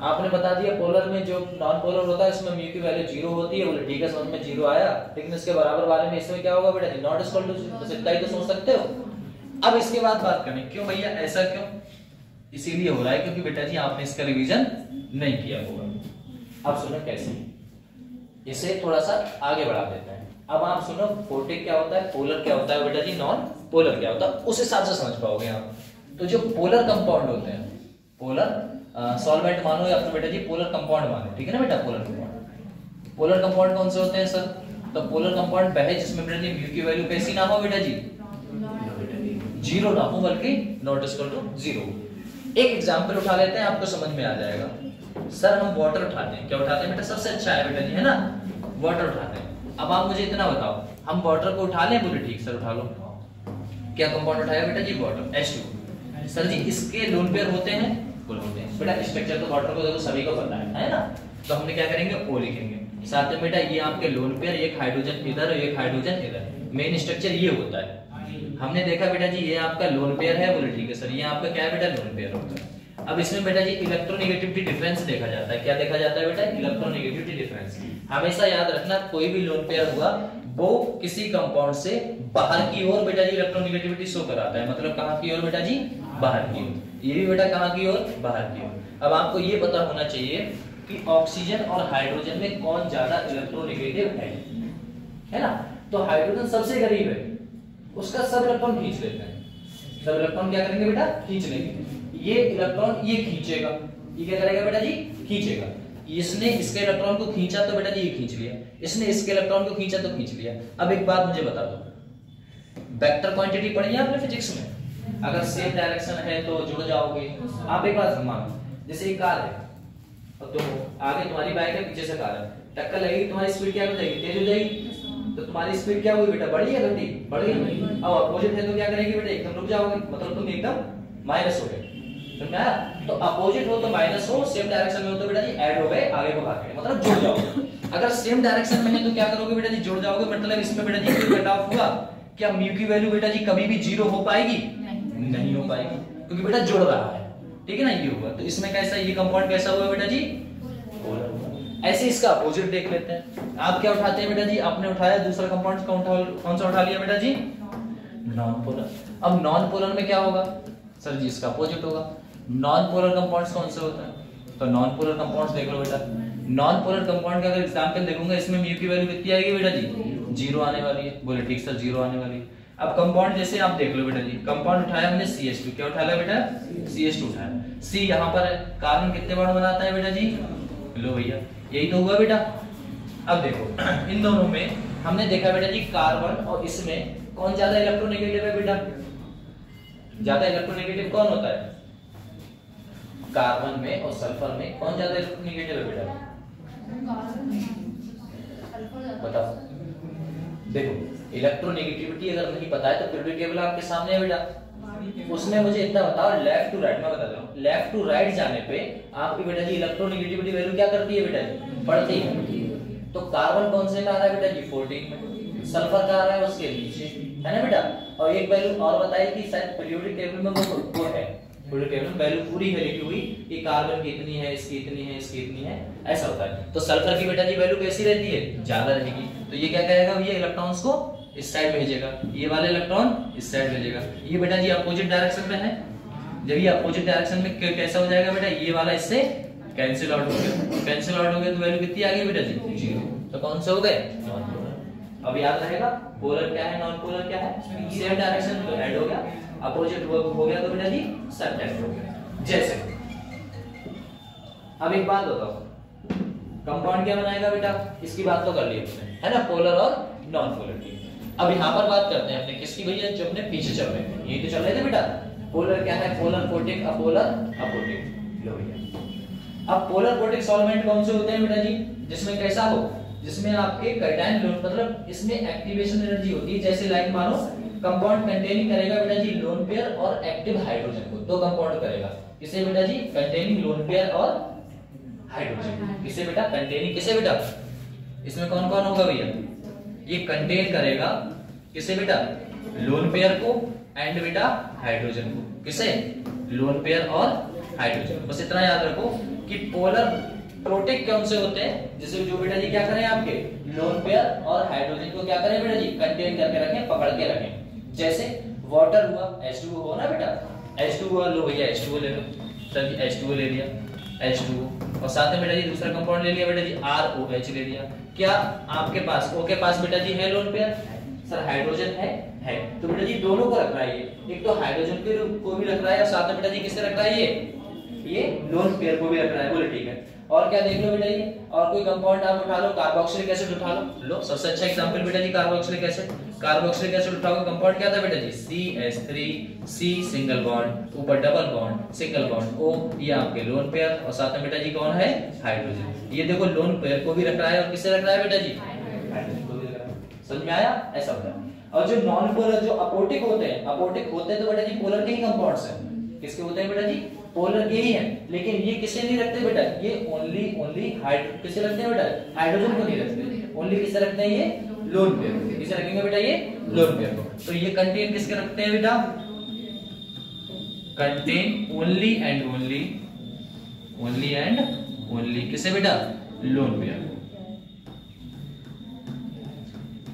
Speaker 2: आपने बता दिया पोलर में जो नॉन पोलर होता है इसमें म्यू की वैल्यू 0 होती है, बोले ठीक है समझ में 0 आया, लेकिन इसके बराबर वाले में इसमें क्या होगा बेटा जी, नॉट इक्वल टू 0, बस इतना ही तो सोच सकते हो। अब इसके बाद बात करें क्यों भैया ऐसा क्यों, इसीलिए हो रहा है क्योंकि बेटा जी आपने इसका रिवीजन नहीं किया होगा। अब सुनो कैसे, इसे थोड़ा सा आगे बढ़ा देते हैं। अब आप सुनो फोटिक क्या होता है, पोलर क्या होता है बेटा जी, नॉन पोलर क्या होता है, उस हिसाब से समझ पाओगे आप। तो जो पोलर कंपाउंड होते हैं, पोलर सॉल्वेंट मानो या फिर बेटा जी पोलर कंपाउंड मानो, ठीक है ना बेटा। पोलर कंपाउंड कौन से होते हैं सर, तो पोलर कंपाउंड वह है जिसमें बेटा जी म्यू की वैल्यू कैसी ना हो बेटा जी, 0 ना हो, बल्कि नॉट इक्वल टू 0। एक एग्जांपल उठा लेते हैं, आपको समझ में आ जाएगा। सर हम वाटर उठाते हैं, क्या उठाते हैं बेटा, सबसे अच्छा है बेटा जी, है ना, वाटर उठाते हैं। अब आप मुझे इतना बताओ, हम वाटर को उठा लें, बोले ठीक सर उठा लो। क्या कंपाउंड उठाया बेटा जी, वाटर, H2। सर जी इसके लोन पेयर होते हैं, कुल होते हैं बेटा। स्ट्रक्चर तो वाटर को देखो सभी को पता है ना। तो हमने क्या करेंगे, O लिखेंगे, साथ में बेटा ये आपके लोन पेयर, एक हाइड्रोजन इधर और एक हाइड्रोजन इधर, मेन स्ट्रक्चर ये होता है। हमने देखा बेटा जी ये आपका लोन पेयर है, बोले ठीक है सर, ये आपका क्या है बेटा, लोन पेयर होता है। अब इसमें बेटा जी इलेक्ट्रोनेगेटिविटी डिफरेंस देखा जाता है, क्या देखा जाता है बेटा, इलेक्ट्रोनेगेटिविटी डिफरेंस। हमेशा याद रखना कोई भी लोन पेयर हुआ वो किसी कंपाउंड से बाहर की ओर बेटा जी इलेक्ट्रोनेगेटिविटी शो कराता है, मतलब कहां की ओर बेटा जी, बाहर की ओर। ये भी बेटा कहां की ओर, बाहर की ओर। अब आपको ये पता होना चाहिए कि ऑक्सीजन और हाइड्रोजन में कौन ज्यादा इलेक्ट्रोनेगेटिव है ना। तो हाइड्रोजन सबसे करीब है, उसका सब इलेक्ट्रॉन खींच लेते हैं, सब इलेक्ट्रॉन क्या करेंगे बेटा, खींच लेंगे। ये इलेक्ट्रॉन ये खींचेगा, ये क्या करेगा बेटा जी, खींचेगा। इसने इसके इलेक्ट्रॉन को खींचा तो बेटा जी ये खींच लिया, इसने इसके इलेक्ट्रॉन को खींचा तो खींच लिया। अब एक बात मुझे बता दो, वेक्टर क्वांटिटी पढ़ी है आपने फिजिक्स में, अगर सेम डायरेक्शन है तो जुड़ जाओगे। आप एक बात मानो, जैसे एक कार है और तो आगे तुम्हारी बाइक है, पीछे से कार है, टक्कर लगेगी, तुम्हारी स्पीड क्या हो जाएगी, तेज हो जाएगी। तो तुम्हारी स्पीड क्या हुई बेटा, बढ़ी है घटी, बढ़ गई। अब अपोजिट है तो क्या करेगी बेटा, एकदम रुक जाओगे, मतलब तुम एकदम माइनस हो गए, समझ में आया। तो अपोजिट हो तो माइनस हो, सेम डायरेक्शन में हो तो बेटा जी ऐड हो गए, आगे को भाग गए, मतलब जुड़ जाओगे। अगर सेम डायरेक्शन में है तो क्या करोगे बेटा जी, जुड़ जाओगे। मतलब इसमें बेटा जी कोई कट ऑफ हुआ, क्या म्यू की वैल्यू बेटा जी कभी भी 0 हो पाएगी, नहीं हो पाएगी, क्योंकि बेटा जुड़ रहा है, ठीक है ना, ये हुआ। तो इसमें कैसा, ये कंपाउंड कैसा हुआ बेटा जी, पोलर हुआ। ऐसे इसका अपोजिट देख लेते हैं। आप क्या उठाते हैं बेटा जी, आपने उठाया दूसरा कंपाउंड, कौन सा उठा लिया बेटा जी, नॉन पोलर। अब नॉन पोलर में क्या होगा सर जी, इसका अपोजिट होगा। नॉन पोलर कंपाउंड्स कौन से होते हैं, तो नॉन पोलर कंपाउंड्स देख लो बेटा। नॉन पोलर कंपाउंड का अगर एग्जांपल देखूंगा, इसमें म्यू की वैल्यू कितनी आएगी बेटा जी, 0 आने वाली है, बोले ठीक सर 0 आने वाली है। अब कंपाउंड जैसे आप देख लो बेटा जी, कंपाउंड उठाया हमने CH2, क्या उठाया बेटा, CH2 उठाया। C यहाँ पर है, कार्बन कितने बॉन्ड बनाता है बेटा जी, लो भैया यही तो हुआ बेटा। अब देखो इन दोनों में हमने देखा बेटा जी, कार्बन और इसमें कौन ज्यादा इलेक्ट्रोनेगेटिव है बेटा, ज्यादा इलेक्ट्रोनेगेटिव कौन होता है, कार्बन में और सल्फर में कौन ज्यादा इलेक्ट्रोनेगेटिव है बेटा, बताओ। देखो इलेक्ट्रोनेगेटिविटी अगर नहीं पता है तो पीरियोडिक टेबल आपके सामने है बेटा, उसमें मुझे इतना बताओ, लेफ्ट टू राइट मैं बता रहा हूं, लेफ्ट टू राइट जाने पे आपकी बेटा जी इलेक्ट्रोनेगेटिविटी वैल्यू क्या करती है बेटा जी, बढ़ती है। तो कार्बन कौन से में आ रहा है बेटा जी, 14 में, सल्फर का आ रहा है उसके नीचे, है ना बेटा। और एक वैल्यू और बताई कि शायद पीरियोडिक टेबल में वो है, पीरियोडिक टेबल में वैल्यू पूरी है लिखी हुई कि कार्बन की इतनी है, इसकी इतनी है, इसकी इतनी है, ऐसा होता है। तो सल्फर की बेटा जी वैल्यू कैसी रहती है, ज्यादा रहेगी। तो ये क्या करेगा, ये इलेक्ट्रॉन्स को इस साइड भेजेगा, ये वाले इलेक्ट्रॉन इस साइड भेजेगा। ये बेटा जी अपोजिट डायरेक्शन में है, जब ये अपोजिट डायरेक्शन में कैसा हो जाएगा बेटा, ये वाला इससे कैंसिल आउट हो गया, कैंसिल आउट हो गया तो वैल्यू कितनी आ गई बेटा जी, 0। तो कौन से हो गए, नॉन पोलर। अब याद रहेगा पोलर क्या है, नॉन पोलर क्या है, सेम डायरेक्शन तो ऐड हो गया, अपोजिट हो गया तो बेटा जी सब्ट्रैक्ट हो गया। जैसे अब एक बात बताओ, कंपाउंड क्या बनाएगा बेटा, इसकी बात तो कर ली हमने, है ना, पोलर और नॉन पोलर की। अब यहाँ पर बात करते हैं अपने किसकी भैया, जो अपने पीछे चल रहे हैं, यही तो चल रहे थे बेटा। पोलर क्या है, पोलर फोटिक, अपोलर अपोटिक। लो भैया अब पोलर फोटिक सॉल्वेंट कौन से होते हैं बेटा जी, जिसमें कैसा हो, जिसमें आपके कैटायन मतलब इसमें एक्टिवेशन एनर्जी होती है। जैसे लाइक मानो कंपाउंड कंटेनिंग करेगा बेटा जी लोन पेयर और एक्टिव हाइड्रोजन को, दो कंपाउंड करेगा, किसे बेटा जी, कंटेनिंग लोन पेयर और हाइड्रोजन, किसे बेटा, कंटेनिंग, किसे बेटा, इसमें कौन कौन होगा भैया, ये कंटेन करेगा किसे बेटा, लोन पेयर को एंड बेटा हाइड्रोजन को, किसे, लोन पेयर और हाइड्रोजन। बस इतना याद रखो कि पोलर प्रोटिक कौन से होते हैं, जैसे जो बेटा जी क्या करें आपके लोन पेयर और हाइड्रोजन को क्या करें बेटा जी कंटेन करके रखें, पकड़ के रखें। जैसे वाटर हुआ H2O हो ना बेटा, H2O लो भैया H2O ले लो, चल H2O ले लिया H2O, और साथ में बेटा जी दूसरा कंपाउंड ले लिया बेटा जी ROH ले लिया। क्या आपके पास O के पास बेटा जी है लोन पेयर, सर हाइड्रोजन है, तो बेटा जी दोनों को रख रहा है ये, एक तो हाइड्रोजन को भी रख रहा है और साथ में बेटा जी किससे रख रहा है ये लोन पेयर को भी रख रहा है। बोले ठीक है। और क्या देख लो बेटा जी, और कोई कंपाउंड आप उठा लो, कार्बोक्सिलिक एसिड उठा लो सबसे अच्छा एग्जांपल बेटा जी कार्बोक्सिलिक एसिड। कार्बोक्सिलिक एसिड उठाओगे कंपाउंड क्या था बेटा जी CH3, C सिंगल बॉन्ड, ऊपर double bond, single bond O, ये आपके लोन पेयर और साथ में बेटा जी कौन है हाइड्रोजन। ये देखो लोन पेयर को भी रख रहा है और किससे रख रहा है बेटा जी हाइड्रोजन को भी रख रहा है। समझ में आया? ऐसा होता है। और जो नॉन पोलर जो अपोटिक होते हैं तो बेटा जी पोलर के ही कंपाउंड्स हैं। किसके होते हैं बेटा जी पोलर के ही हैं, लेकिन ये किसे नहीं रखते बेटा, ये ओनली किसे रखते हैं बेटा हाइड्रोजन को नहीं रखते, ओनली किसे रखते हैं ये लोन पेयर को। किसे रखेंगे बेटा ये लोन पेयर को। तो ये कंटेन किसके रखते हैं बेटा, कंटेन ओनली एंड ओनली किसे बेटा लोन पेयर।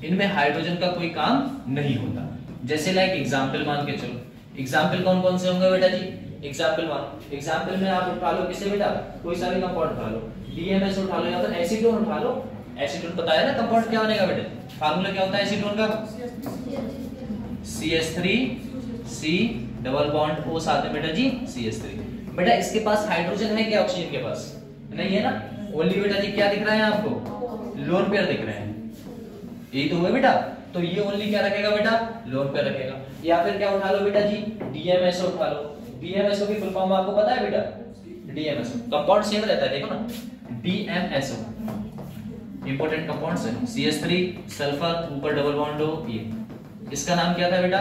Speaker 2: इनमें हाइड्रोजन का कोई काम नहीं होता। जैसे लाइक एग्जांपल मान के चलो, एग्जांपल कौन कौन से होंगे बेटा जी, एग्जांपल में आप उठा लो किसे बेटा कोई सा भी कंपाउंड उठा लो, DMS उठा लो या फिर एसीटोन उठा लो। एसीटोन पता है ना कंपाउंड क्या बनेगा बेटा, फार्मूला क्या होता है एसीटोन का CH3C डबल बॉन्ड O साथ में बेटा जी CH3। बेटा इसके पास हाइड्रोजन है क्या ऑक्सीजन के पास नहीं है ना, ओनली बेटा जी क्या दिख रहा है आपको लोन पेयर दिख रहे हैं, यही तो हुआ बेटा। तो ये ओनली क्या रखेगा बेटा लोन पेयर रखेगा। या फिर क्या उठा लो बेटा जी DMSO उठा लो, DMSO की फुल फॉर्म आपको पता है बेटा, DMSO कंपाउंड सेम रहता है देखो ना, DMSO इंपॉर्टेंट कंपाउंड्स है, CH3 सल्फर ऊपर डबल बॉन्ड O, ये इसका नाम क्या था बेटा,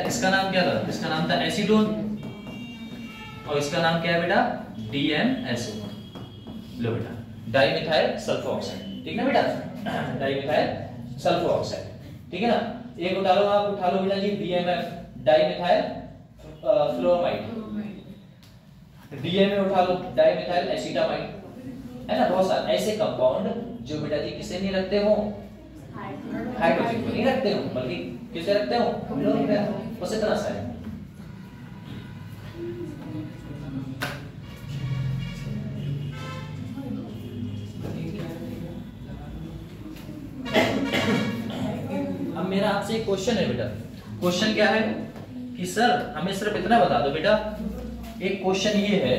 Speaker 2: इसका नाम क्या था, इसका नाम था एसीटोन और इसका नाम क्या है बेटा DMSO। लो बेटा डाइमिथाइल सल्फर ऑक्साइड, ठीक है बेटा डाइमिथाइल सल्फर ऑक्साइड, ठीक है ना। एक उठा लो आप उठा लो बेटा जी DMF डाइमिथाइल फ्लोरामाइड, DMA उठा लो डाइमिथाइल एसिटामाइड, है ना। बहुत सारे ऐसे कंपाउंड जो बेटा जी किसे नहीं रखते हो हाइड्रोजन को नहीं रखते हो, बल्कि किसे रखते हो लोन पेयर। बस इतना सा है। अब मेरा आपसे एक क्वेश्चन है बेटा, क्वेश्चन क्या है कि सर हमें सिर्फ इतना बता दो बेटा, एक क्वेश्चन ये है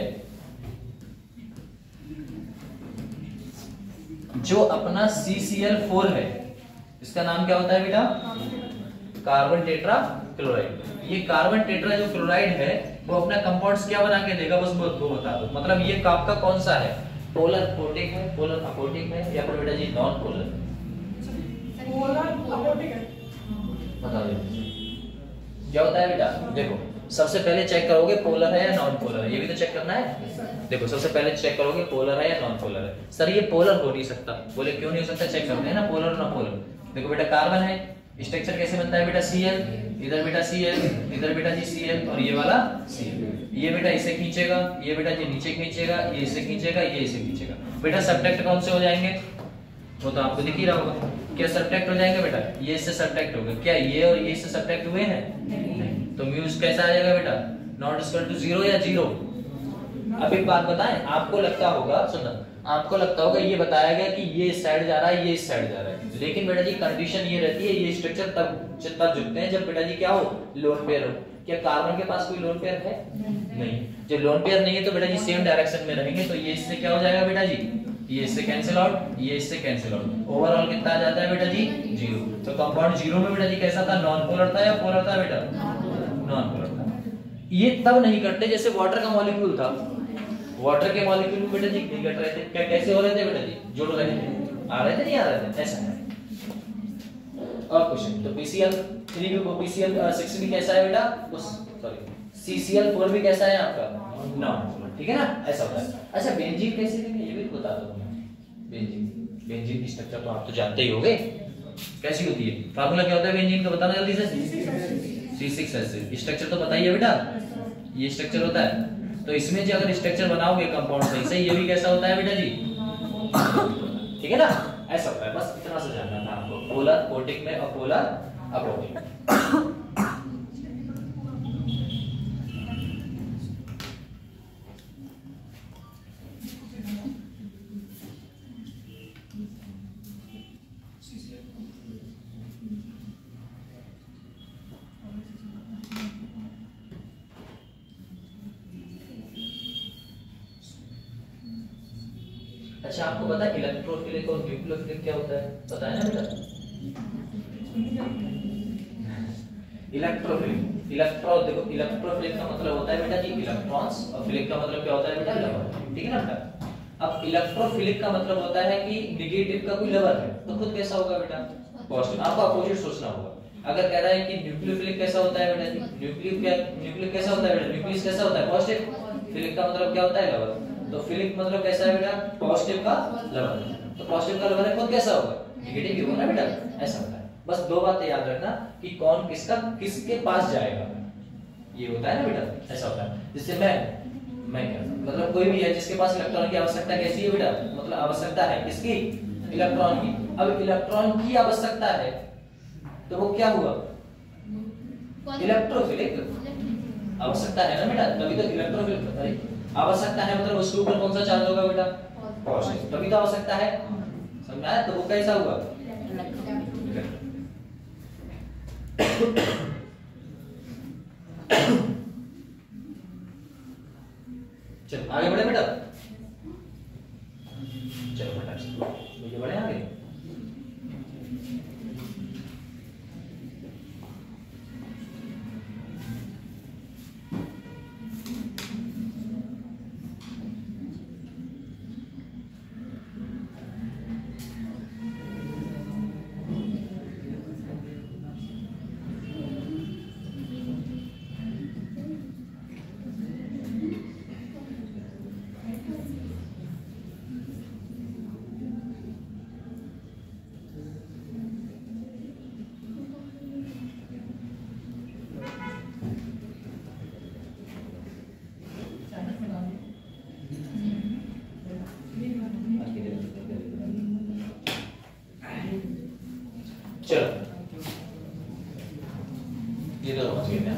Speaker 2: जो अपना CCl4 है इसका नाम क्या होता है बेटा कार्बन टेट्रा क्लोराइड। ये कार्बन टेट्रा जो क्लोराइड है वो अपना कंपाउंड्स क्या बना के देगा, बस वो बता दो। मतलब ये आपका कौन सा है, पोलर प्रोटिक है, पोलर अपोटिक है या फिर बेटा जी नॉन पोलर, बता दो क्या होता है बेटा। देखो सबसे पहले चेक करोगे पोलर है या नॉन पोलर है, ये भी तो चेक करना है। देखो सबसे पहले चेक करोगे पोलर है या नॉन पोलर है। सर ये पोलर हो नहीं सकता, बोले क्यों नहीं हो सकता, चेक करते हैं ना पोलर और नॉन पोलर। देखो बेटा कार्बन है, स्ट्रक्चर कैसे बनता है बेटा Cl, इधर बेटा Cl, इधर बेटा जी Cl और ये वाला Cl। ये बेटा इसे खींचेगा, ये बेटा जी नीचे खींचेगा, ये इसे खींचेगा, ये इसे खींचेगा। बेटा सब्ट्रैक्ट कौन से हो जाएंगे वो तो आपको दिख ही रहा होगा। क्या सब्ट्रैक्ट हो जाएंगे बेटा, ये इससे सब्ट्रैक्ट होगा, क्या ये और ये इससे सब्ट्रैक्ट हुए हैं नहीं। तो म्यूज कैसा आ जाएगा बेटा नॉट इक्वल टू 0 या 0। अब एक बात बताएं, आपको लगता होगा सुनना, आपको लगता होगा ये बताया गया कि ये इस साइड जा रहा है, ये इस साइड जा रहा है, लेकिन बेटा जी कंडीशन ये रहती है ये स्ट्रक्चर तब जुड़ते हैं जब बेटा जी क्या हो लोन पेयर हो। क्या कार्बन के पास कोई लोन पेयर है नहीं। जब लोन पेयर नहीं है तो बेटा जी सेम डायरेक्शन में रहेंगे, तो ये इससे क्या हो जाएगा बेटा जी, ये इससे कैंसिल आउट, ये इससे कैंसिल आउट, ओवरऑल कितना आ जाता है बेटा जी 0। तो कंपाउंड 0 में बेटा जी कैसा था, नॉन पोलर था या पोलर था बेटा, नॉन पोलर था। ये तब नहीं करते जैसे वाटर का मॉलिक्यूल था, वाटर के मॉलिक्यूल में बेटा जी नहीं कट रहे थे, क्या कैसे हो रहे थे बेटा जी, जुड़ रहे थे, आ रहे थे नहीं आ रहे थे, ऐसा है। और क्वेश्चन तो PCl3 भी PCl6 भी कैसा है बेटा, सॉरी CCl4 भी कैसा है आपका नॉन पोलर, ठीक है ना, ऐसा होता है। अच्छा बेंजीन कैसे लिखेंगे ये भी बता दो तुम्हें। बेंजीन की स्ट्रक्चर तो आप तो जानते ही होंगे कैसी होती है, फार्मूला क्या होता है बेंजीन का बताना जल्दी से। C6H6 स्ट्रक्चर तो पता ही है बेटा, ये स्ट्रक्चर होता है। तो इसमें जो अगर स्ट्रक्चर बनाओगे कंपाउंड सही से, ये भी कैसा होता है बेटा जी, ठीक है ना, ऐसा होता है। बस इतना सा जानना था आपको, पोलर कोटिक में और पोलर अपोटिक। अच्छा, आपको पता है इलेक्ट्रोफिलिक और न्यूक्लियोफिलिक क्या होता है, पता है ना बेटा? इलेक्ट्रोफिलिक, देखो इलेक्ट्रोफिलिक का मतलब होता है बेटा जी इलेक्ट्रॉन्स, और फिलिक का मतलब क्या होता है बेटा, लवर, ठीक है ना बेटा? अब इलेक्ट्रोफिलिक का मतलब होता है कि नेगेटिव का कोई लवर है, तो खुद कैसा होगा बेटा, पॉजिटिव। आपको अपोजिट सोचना होगा। अगर कह रहा है कि न्यूक्लियोफिलिक कैसा होता है बेटा जी, न्यूक्लियो कैसा होता है बेटा, न्यूक्लियस कैसा होता है, पॉजिटिव। फिलिक का मतलब क्या होता है, लवर। तो फिलिक मतलब कैसा है बेटा, पॉजिटिव का लवर। तो पॉजिटिव का लवर है, खुद कैसा होगा, नेगेटिव ही होगा ना बेटा, ऐसा होता है। बस दो बातें याद रखना कि कौन किसका किसके पास जाएगा, ये होता है ना बेटा, ऐसा होता है। जिससे मैं क्या मतलब कोई भी है जिसके पास इलेक्ट्रॉन की आवश्यकता कैसी है बेटा, मतलब आवश्यकता है किसकी, इलेक्ट्रॉन की। अब इलेक्ट्रॉन की आवश्यकता है तो वो क्या हुआ, इलेक्ट्रोफिलिक आवश्यकता है ना बेटा, तभी तो इलेक्ट्रोफिलिक। आवश्यकता है मतलब उसके ऊपर कौन सा चार्ज होगा बेटा, पॉजिटिव, तभी तो आवश्यकता है, समझा है? तो वो कैसा हुआ, चलो आगे बढ़े बेटा, चलो बेटा मुझे बढ़े आगे। चलो ये तो समझ गए ना।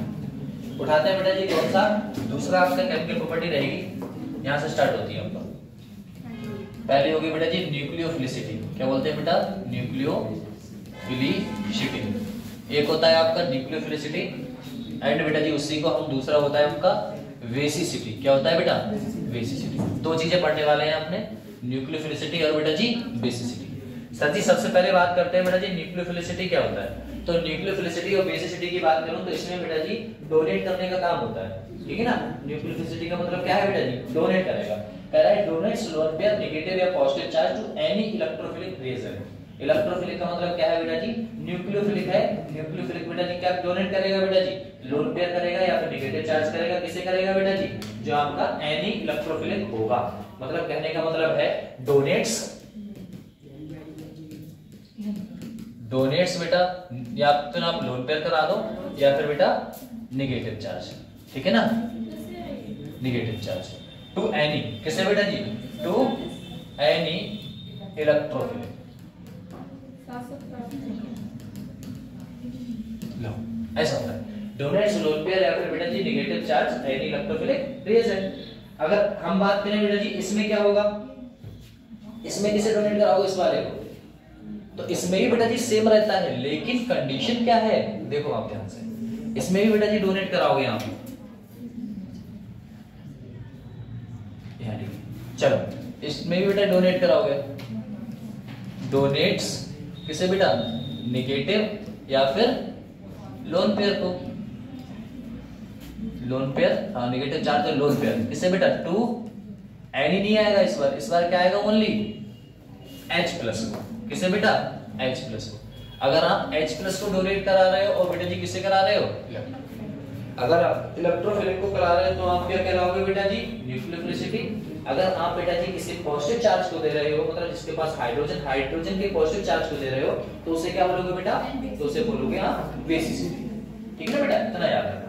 Speaker 2: उठाते हैं बेटा जी कौन सा, दूसरा आपका केमिकल प्रॉपर्टी रहेगी, यहां से स्टार्ट होती है आपका। पहले होगी बेटा जी न्यूक्लियोफिलिसिटी, क्या बोलते हैं बेटा, न्यूक्लियोफिलिसिटी। एक होता है आपका न्यूक्लियोफिलिसिटी एंड बेटा जी उसी को हम दूसरा होता है आपका वेसिसिटी। क्या होता है बेटा, वेसिसिटी। दो चीजें पढ़ने वाले हैं आपने, न्यूक्लियोफिलिसिटी और बेटा जी वेसिसिटी। सर जी सबसे पहले बात करते हैं बेटा जी न्यूक्लियोफिलिसिटी क्या होता है। तो न्यूक्लियोफिलिसिटी और बेसिसिटी की बात करूं तो इसमें बेटा जी डोनेट करने का काम होता है, ठीक है ना। न्यूक्लियोफिलिसिटी का मतलब क्या है बेटा जी, डोनेट करेगा। कह रहा है डोनेट्स लोन पेयर नेगेटिव या positive charge to any electrophilic reagent. Electrophilic का मतलब क्या है बेटा जी, न्यूक्लियोफिलिक है। न्यूक्लियोफिलिक बेटा जी क्या डोनेट करेगा बेटा जी, लोन पेयर करेगा या फिर नेगेटिव चार्ज करेगा। किसे करेगा बेटा जी, जो आपका एनी इलेक्ट्रोफिलिक होगा। मतलब कहने का मतलब है डोनेट्स बेटा या तो आप लोन पेयर करा दो या फिर बेटा नेगेटिव चार्ज, ठीक है ना, नेगेटिव चार्ज टू एनी, किसे बेटा जी, टू एनी इलेक्ट्रोफिलिक। लो ऐसा होता है, डोनेट्स लोन पेयर या फिर बेटा जी negative charge any electrophilic reagent. अगर हम बात करें बेटा जी इसमें क्या होगा, इसमें किसे डोनेट कराओगे, इस वाले को। तो इसमें भी बेटा जी सेम रहता है, लेकिन कंडीशन क्या है, देखो आप ध्यान से, इसमें भी बेटा जी डोनेट कराओगे आप। चलो इसमें भी बेटा डोनेट कराओगे, डोनेट्स किसे बेटा, नेगेटिव या फिर लोन पेयर को। लोन पेयर, हाँ नेगेटिव चार्ज और लोन पेयर किसे बेटा, टू एनी नहीं आएगा इस बार क्या आएगा, ओनली H प्लस को। किसे बेटा, H प्लस को। अगर आप H प्लस को डोनेट करा रहे हो और बेटा जी किसे करा रहे हो, अगर आप इलेक्ट्रोफिलिक को करा रहे हो तो आप क्या कहलाओगे बेटा जी, न्यूक्लियोफिलिसिटी। अगर आप बेटा जी किसी पॉजिटिव चार्ज को दे रहे हो, मतलब जिसके पास हाइड्रोजन के पॉजिटिव चार्ज को दे रहे हो, तो उसे क्या बोलोगे बेटा, तो उसे बोलोगे आप वेसिसिटी। ठीक है ना बेटा, इतना याद रखना।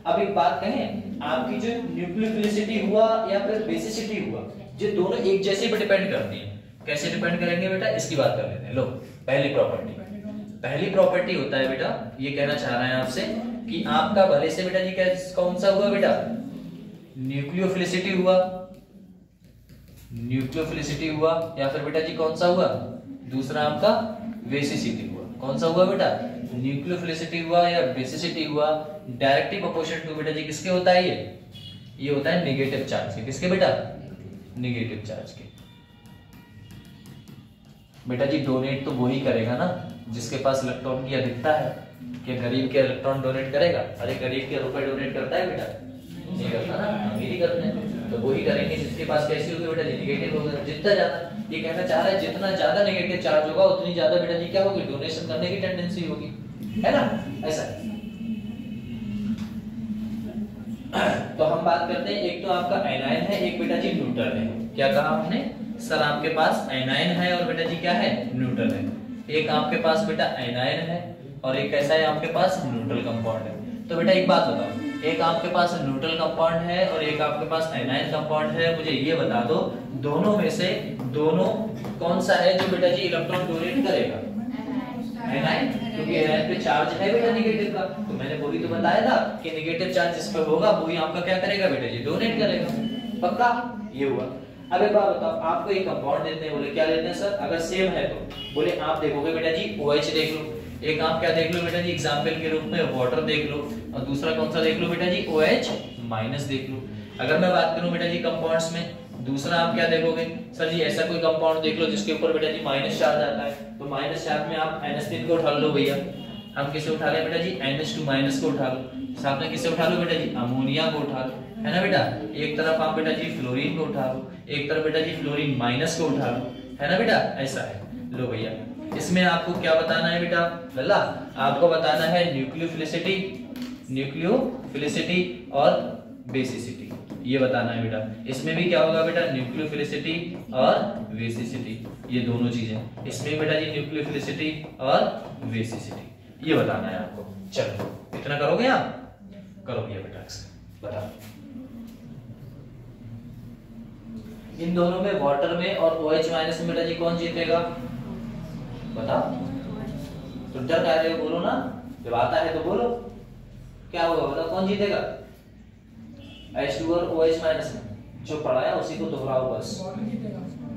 Speaker 2: अब एक बात कहें, आपकी जो न्यूक्लियोफिलिसिटी हुआ या फिर बेसिसिटी हुआ, ये दोनों एक जैसे पे डिपेंड करती है। कैसे डिपेंड करेंगे बेटा, इसकी बात कर लेते हैं। लो, पहली प्रॉपर्टी होता है बेटा, ये कहना चाह रहे हैं आपसे कि आपका भले से बेटा जी कौन सा हुआ बेटा, न्यूक्लियोफिलिसिटी हुआ या फिर बेटा जी कौन सा हुआ, दूसरा आपका बेसिसिटी हुआ। कौन सा हुआ बेटा, न्यूक्लियोफिलिसिटी हुआ या बेसिसिटी हुआ, डायरेक्टली प्रोपोर्शनल टू बेटा जी किसके होता है, ये होता है नेगेटिव चार्ज के। किसके बेटा, नेगेटिव चार्ज के। बेटा जी डोनेट तो वही करेगा ना जिसके पास इलेक्ट्रॉन की अधिकता है। क्या गरीब के इलेक्ट्रॉन डोनेट करेगा? अरे गरीब के रुपए डोनेट करता है बेटा? नहीं करता ना, अमीर ही करते हैं। तो वही करेंगे जिसके पास कैसी होगी बेटा, नेगेटिव होगा। जितना ज्यादा, ये कहना चाह रहा है जितना ज्यादा नेगेटिव चार्ज होगा उतनी ज्यादा बेटा जी क्या होगी, डोनेशन करने की टेंडेंसी होगी, है ना, ऐसा। तो हम बात करते हैं, एक तो आपका एनायन है, एक बेटा जी न्यूट्रल है। क्या कहा हमने सर, आपके पास एनायन है और बेटा जी क्या है, न्यूट्रल है। एक आपके पास बेटा एनायन है और एक ऐसा है आपके पास न्यूट्रल कंपाउंड है। तो बेटा एक बात बताओ, एक आपके पास न्यूट्रल कंपाउंड है और एक आपके पास एनायन कंपाउंड है, मुझे ये बता दो दोनों में से दोनों कौन सा है जो बेटा जी इलेक्ट्रॉन डोनेट करेगा? एनायन, क्योंकि एनायन पे चार्ज है बेटा नेगेटिव का। तो मैंने वही तो बताया था कि नेगेटिव चार्ज जिस पे होगा वही आपका क्या करेगा बेटा जी, डोनेट करेगा। पक्का? ये हुआ। अब एक बात बताओ, आपको एक कंपाउंड देते हैं, बोले क्या देते हैं सर, अगर सेम है तो बोले आप देखोगे बेटा जी OH देख लो, एक आप क्या देख लो बेटा जी एग्जांपल के रूप में वाटर देख लो, और दूसरा कौन सा देख लो बेटा जी OH माइनस देख लो। अगर मैं बात करूं बेटा जी कंपाउंड्स में, दूसरा आप क्या देखोगे सर जी, ऐसा कोई कंपाउंड देख लो जिसके ऊपर बेटा जी माइनस चार्ज आता है। तो माइनस चार्ज में आप NH3 को उठा लो भैया, हम किसे उठा ले बेटा जी, NH2 माइनस को उठा लो। साथ में किसे उठा लो बेटा जी, अमोनिया को उठा लो, है ना बेटा। एक तरफ आप बेटा जी फ्लोरीन को उठा लो, एक तरफ बेटा जी फ्लोरीन माइनस को उठा लो, है ना बेटा, ऐसा है। लो भैया, इसमें आपको क्या बताना है बेटा, लल्ला आपको बताना है न्यूक्लियोफिलिसिटी और बेसिसिटी, ये बताना है बेटा। इसमें भी क्या होगा बेटा, न्यूक्लियोफिलिसिटी और बेसिसिटी, ये दोनों चीजें इसमें बेटा जी, न्यूक्लियोफिलिसिटी और बेसिसिटी, ये बताना है आपको। चलो इतना करोगे आप, करो भैया बेटा, बताओ इन दोनों में, वाटर में और OH माइनस में बेटा जी कौन जीतेगा, बताओ। तो डर क्या रहे हो, बोलो ना, जब आता है तो बोलो, क्या होगा बताओ, कौन जीतेगा? H2 और OH माइनस में जो पढ़ाया उसी को दोहराओ बस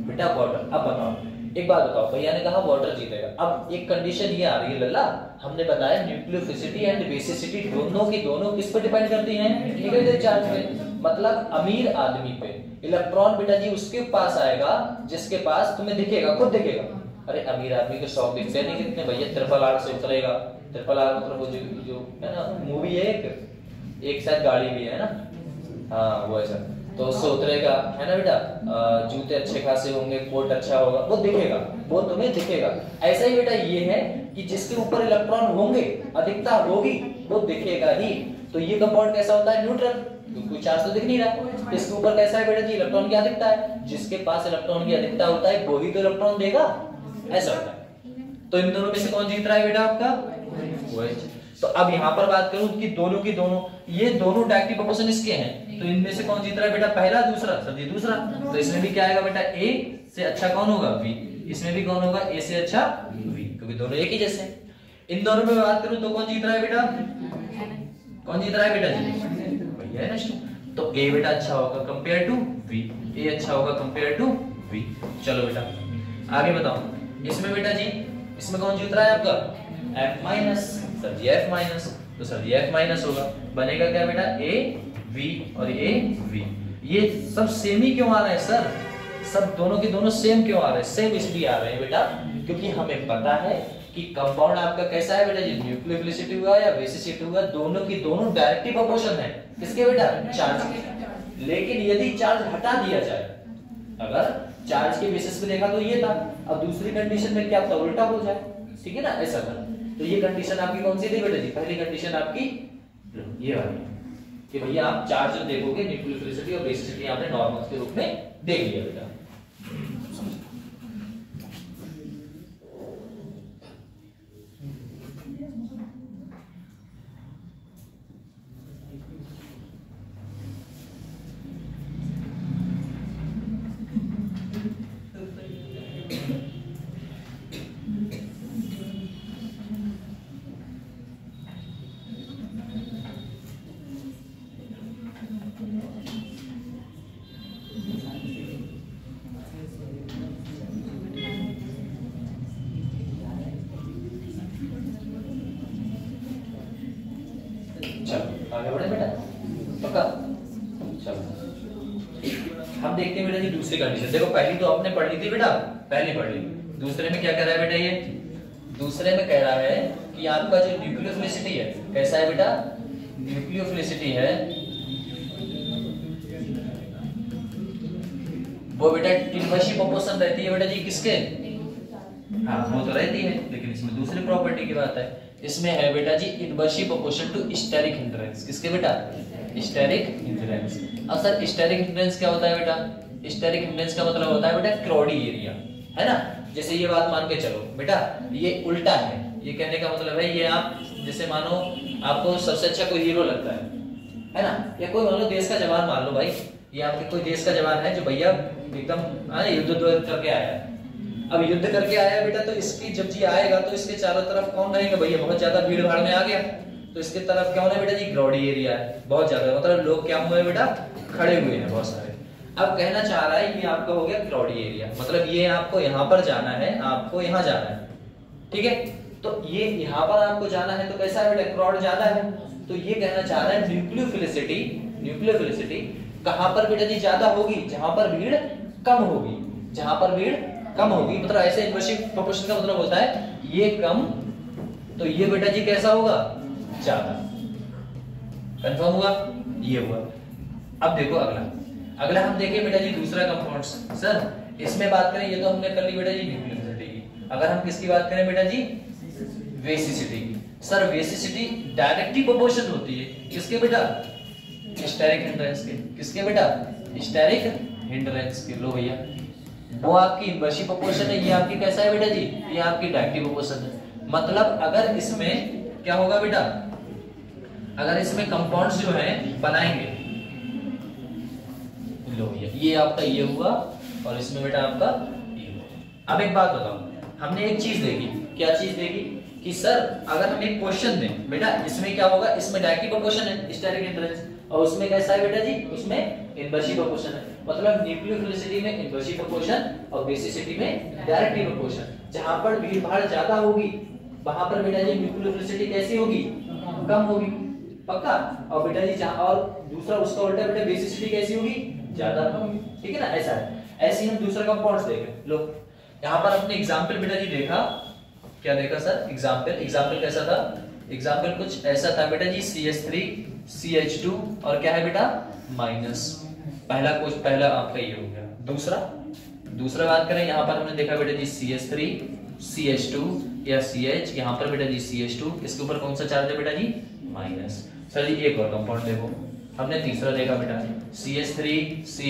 Speaker 2: बेटा, वाटर। अब बताओ एक बात बताओ, भैया ने कहा वाटर जीतेगा। अब एक कंडीशन ये आ रही है लल्ला, हमने बताया न्यूक्लियोफिलिसिटी एंड बेसिसिटी दोनों की दोनों किस पे डिपेंड करती हैं, नेगेटिव चार्ज पे। मतलब अमीर आदमी पे इलेक्ट्रॉन बेटा जी उसके पास आएगा जिसके पास तुम्हें दिखेगा, खुद दिखेगा। अरे अमीर आदमी के शौक दिखते नहीं कितने भैया, ट्रिपल आर से उतरेगा। ट्रिपल आर मतलब वो जो है ना मूवी है, एक साथ गाड़ी भी है ना, हाँ वो ऐसा, तो उससे उतरेगा, है ना बेटा। जूते अच्छे खासे होंगे, कोट अच्छा होगा, वो दिखेगा, वो तुम्हें दिखेगा। ऐसा ही बेटा ये है कि जिसके ऊपर इलेक्ट्रॉन होंगे, अधिकता होगी, वो दिखेगा ही। तो ये कंपाउंड कैसा होता है, न्यूट्रल, कोई चार्ज तो दिख नहीं रहा। इसके ऊपर कैसा है बेटा जी, इलेक्ट्रॉन की अधिकता है, जिसके पास इलेक्ट्रॉन की अधिकता होता है वो ही तो इलेक्ट्रॉन देगा, ऐसा होता है। तो इन दोनों में से कौन जीत रहा है बेटा, आपका OH। तो अब यहाँ पर बात करूं कि दोनों की दोनों, ये दोनों डायरेक्टिव प्रोपोर्शन इसके हैं, तो इनमें से कौन जीत रहा है बेटा, पहला दूसरा, सर जी दूसरा। तो इसमें भी क्या आएगा बेटा, A से अच्छा कौन होगा, B। इसमें भी कौन होगा, A से अच्छा B, क्योंकि दोनों एक ही जैसे हैं। इन दोनों में बात करूं तो कौन जीत रहा है बेटा, कौन जीत रहा है बेटा जी, भैया है ना। तो A बेटा अच्छा होगा कंपेयर टू B, A अच्छा होगा कंपेयर टू B। चलो बेटा आगे बताओ, इसमें बेटा जी इसमें कौन जीत रहा है आपका, F माइनस, सर जी F माइनस, तो सर जी F माइनस होगा, बनेगा क्या बेटा, A V और A V। ये सब सेम ही क्यों आ रहे हैं सर, सब दोनों के दोनों सेम क्यों आ रहे हैं, सेम इसलिए आ रहे हैं बेटा क्योंकि हमें पता है कि कंपाउंड आपका कैसा है बेटा जी, न्यूक्लियोफिलिसिटी हुआ या बेसिसिटी हुआ, दोनों की दोनों डायरेक्टिव प्रोपोर्शन है किसके बेटा, चार्ज के। लेकिन यदि चार्ज हटा दिया जाए, अगर चार्ज के बेसिस पे देखा तो ये था, अब दूसरी कंडीशन में क्या होता, उल्टा हो जाए, ठीक है ना, ऐसा था। तो ये कंडीशन आपकी कौन सी थी बेटा जी, पहली कंडीशन आपकी ये वाली कि भैया आप चार्ज देखोगे, न्यूक्लियोफिलिसिटी और बेसिसिटी आपने नॉर्मल के रूप में देख लिया बेटा। आगे बढ़े बेटा, पक्का। चलो हम देखते हैं बेटा जी दूसरी कंडीशन। देखो पहली तो आपने पढ़ ली थी बेटा, पहली पढ़ ली। दूसरे में क्या कह रहा है बेटा, ये दूसरे में कह रहा है कि आपका जो न्यूक्लियोफिलिसिटी है कैसा है बेटा, न्यूक्लियोफिलिसिटी है वो बेटा इनवर्सली प्रोपोर्शनल रहती है बेटा जी किसके, हाँ वो तो रहती है, लेकिन इसमें दूसरी प्रॉपर्टी की बात है। इसमें है बेटा जी inversely proportional to steric hindrance, किसके बेटा, स्टेरिक हिंड्रेंस। अब सर स्टेरिक हिंड्रेंस क्या होता है बेटा, स्टेरिक हिंड्रेंस का मतलब होता है बेटा क्रॉडी एरिया, है ना। जैसे ये बात मान के चलो बेटा, ये उल्टा है, ये कहने का मतलब है ये आप जैसे मानो आपको सबसे अच्छा कोई हीरो लगता है ना, या कोई मान लो देश का जवान मान लो भाई, ये आपके कोई देश का जवान है जो भैया एकदम युद्ध करके आया है। अब युद्ध करके आया बेटा, तो इसकी जब जी आएगा तो इसके चारों तरफ कौन रहेंगे भैया, बहुत ज्यादा भीड़ भाड़ में आ गया तो इसके तरफ क्या होना है बेटा जी, क्रॉडी एरिया है बहुत ज्यादा, मतलब लोग क्या हुए बेटा, खड़े हुए हैं बहुत सारे। अब कहना चाह रहा है ये आपका हो गया क्रॉडी एरिया, मतलब ये आपको यहाँ पर जाना है, आपको यहाँ जाना है, ठीक है। तो ये यहाँ पर आपको जाना है तो कैसा है बेटा, क्रॉड ज्यादा है, तो ये कहना चाह रहा है न्यूक्लियोफिलिसिटी, न्यूक्लियोफिलिसिटी कहाँ पर बेटा जी ज्यादा होगी, जहां पर भीड़ कम होगी, जहां पर भीड़ कम होगी, मतलब ऐसे इनवर्सली प्रोपोर्शन का मतलब होता है ये कम तो ये बेटा जी कैसा होगा, ज्यादा। कंफर्म हुआ, ये हुआ। अब देखो अगला हम देखें बेटा जी दूसरा कंपाउंड्स। सर इसमें बात करें, ये तो हमने कर ली बेटा जी न्यूक्लियोफिलिसिटी की, अगर हम किसकी बात करें बेटा जी, वेसिसिटी की। सर वेसिसिटी डायरेक्टली प्रोपोर्शनल होती है किसके बेटा, स्टेरिक हिंड्रेंस के, किसके बेटा, स्टेरिक हिंड्रेंस के। लो भैया वो आपकी इनवर्सली प्रोपोर्शन है, ये आपकी कैसा है बेटा जी, ये आपकी डायरेक्टली प्रोपोर्शन है। मतलब अगर इसमें क्या होगा बेटा, अगर इसमें कंपाउंड्स जो हैं बनाएंगे, लो भैया ये आपका ये हुआ और इसमें बेटा आपका ये हुआ। अब एक बात बताओ, हमने एक चीज देखी, क्या चीज देखी कि सर अगर हम एक क्वेश्चन दें बेटा, इसमें क्या होगा, इसमें डायरेक्टली प्रोपोर्शन है स्टेरिक हिंड्रेंस, और उसमें कैसा है बेटा जी, उसमें इनवर्सली प्रोपोर्शन है। मतलब न्यूक्लियोफिलिसिटी में इनवर्सली प्रोपोर्शन और बेसिसिटी में डायरेक्टली प्रोपोर्शन। जहां पर भीड़ भाड़ ज्यादा होगी वहां पर बेटा जी न्यूक्लियोफिलिसिटी कैसी होगी, कम होगी, पक्का। और बेटा जी जहां, और दूसरा उसका उल्टा बेटा बेसिसिटी कैसी होगी, ज्यादा होगी, ठीक है ना। ऐसा है, ऐसे ही हम दूसरा कंपाउंड्स देखें। लो यहाँ पर अपने एग्जाम्पल बेटा जी देखा, क्या देखा सर, एग्जाम्पल कैसा था, एग्जाम्पल कुछ ऐसा था बेटा जी, CH3 CH2 और क्या है बेटा माइनस। पहला आपका ये हो गया। दूसरा बात करें, यहाँ पर हमने देखा बेटा जी CH3 CH2 या CH, यहाँ पर बेटा जी CH2, इसके ऊपर कौन सा चार्ज है बेटा जी, माइनस। सर जी एक और कंपाउंड देखो, हमने तीसरा देखा बेटा CH3C,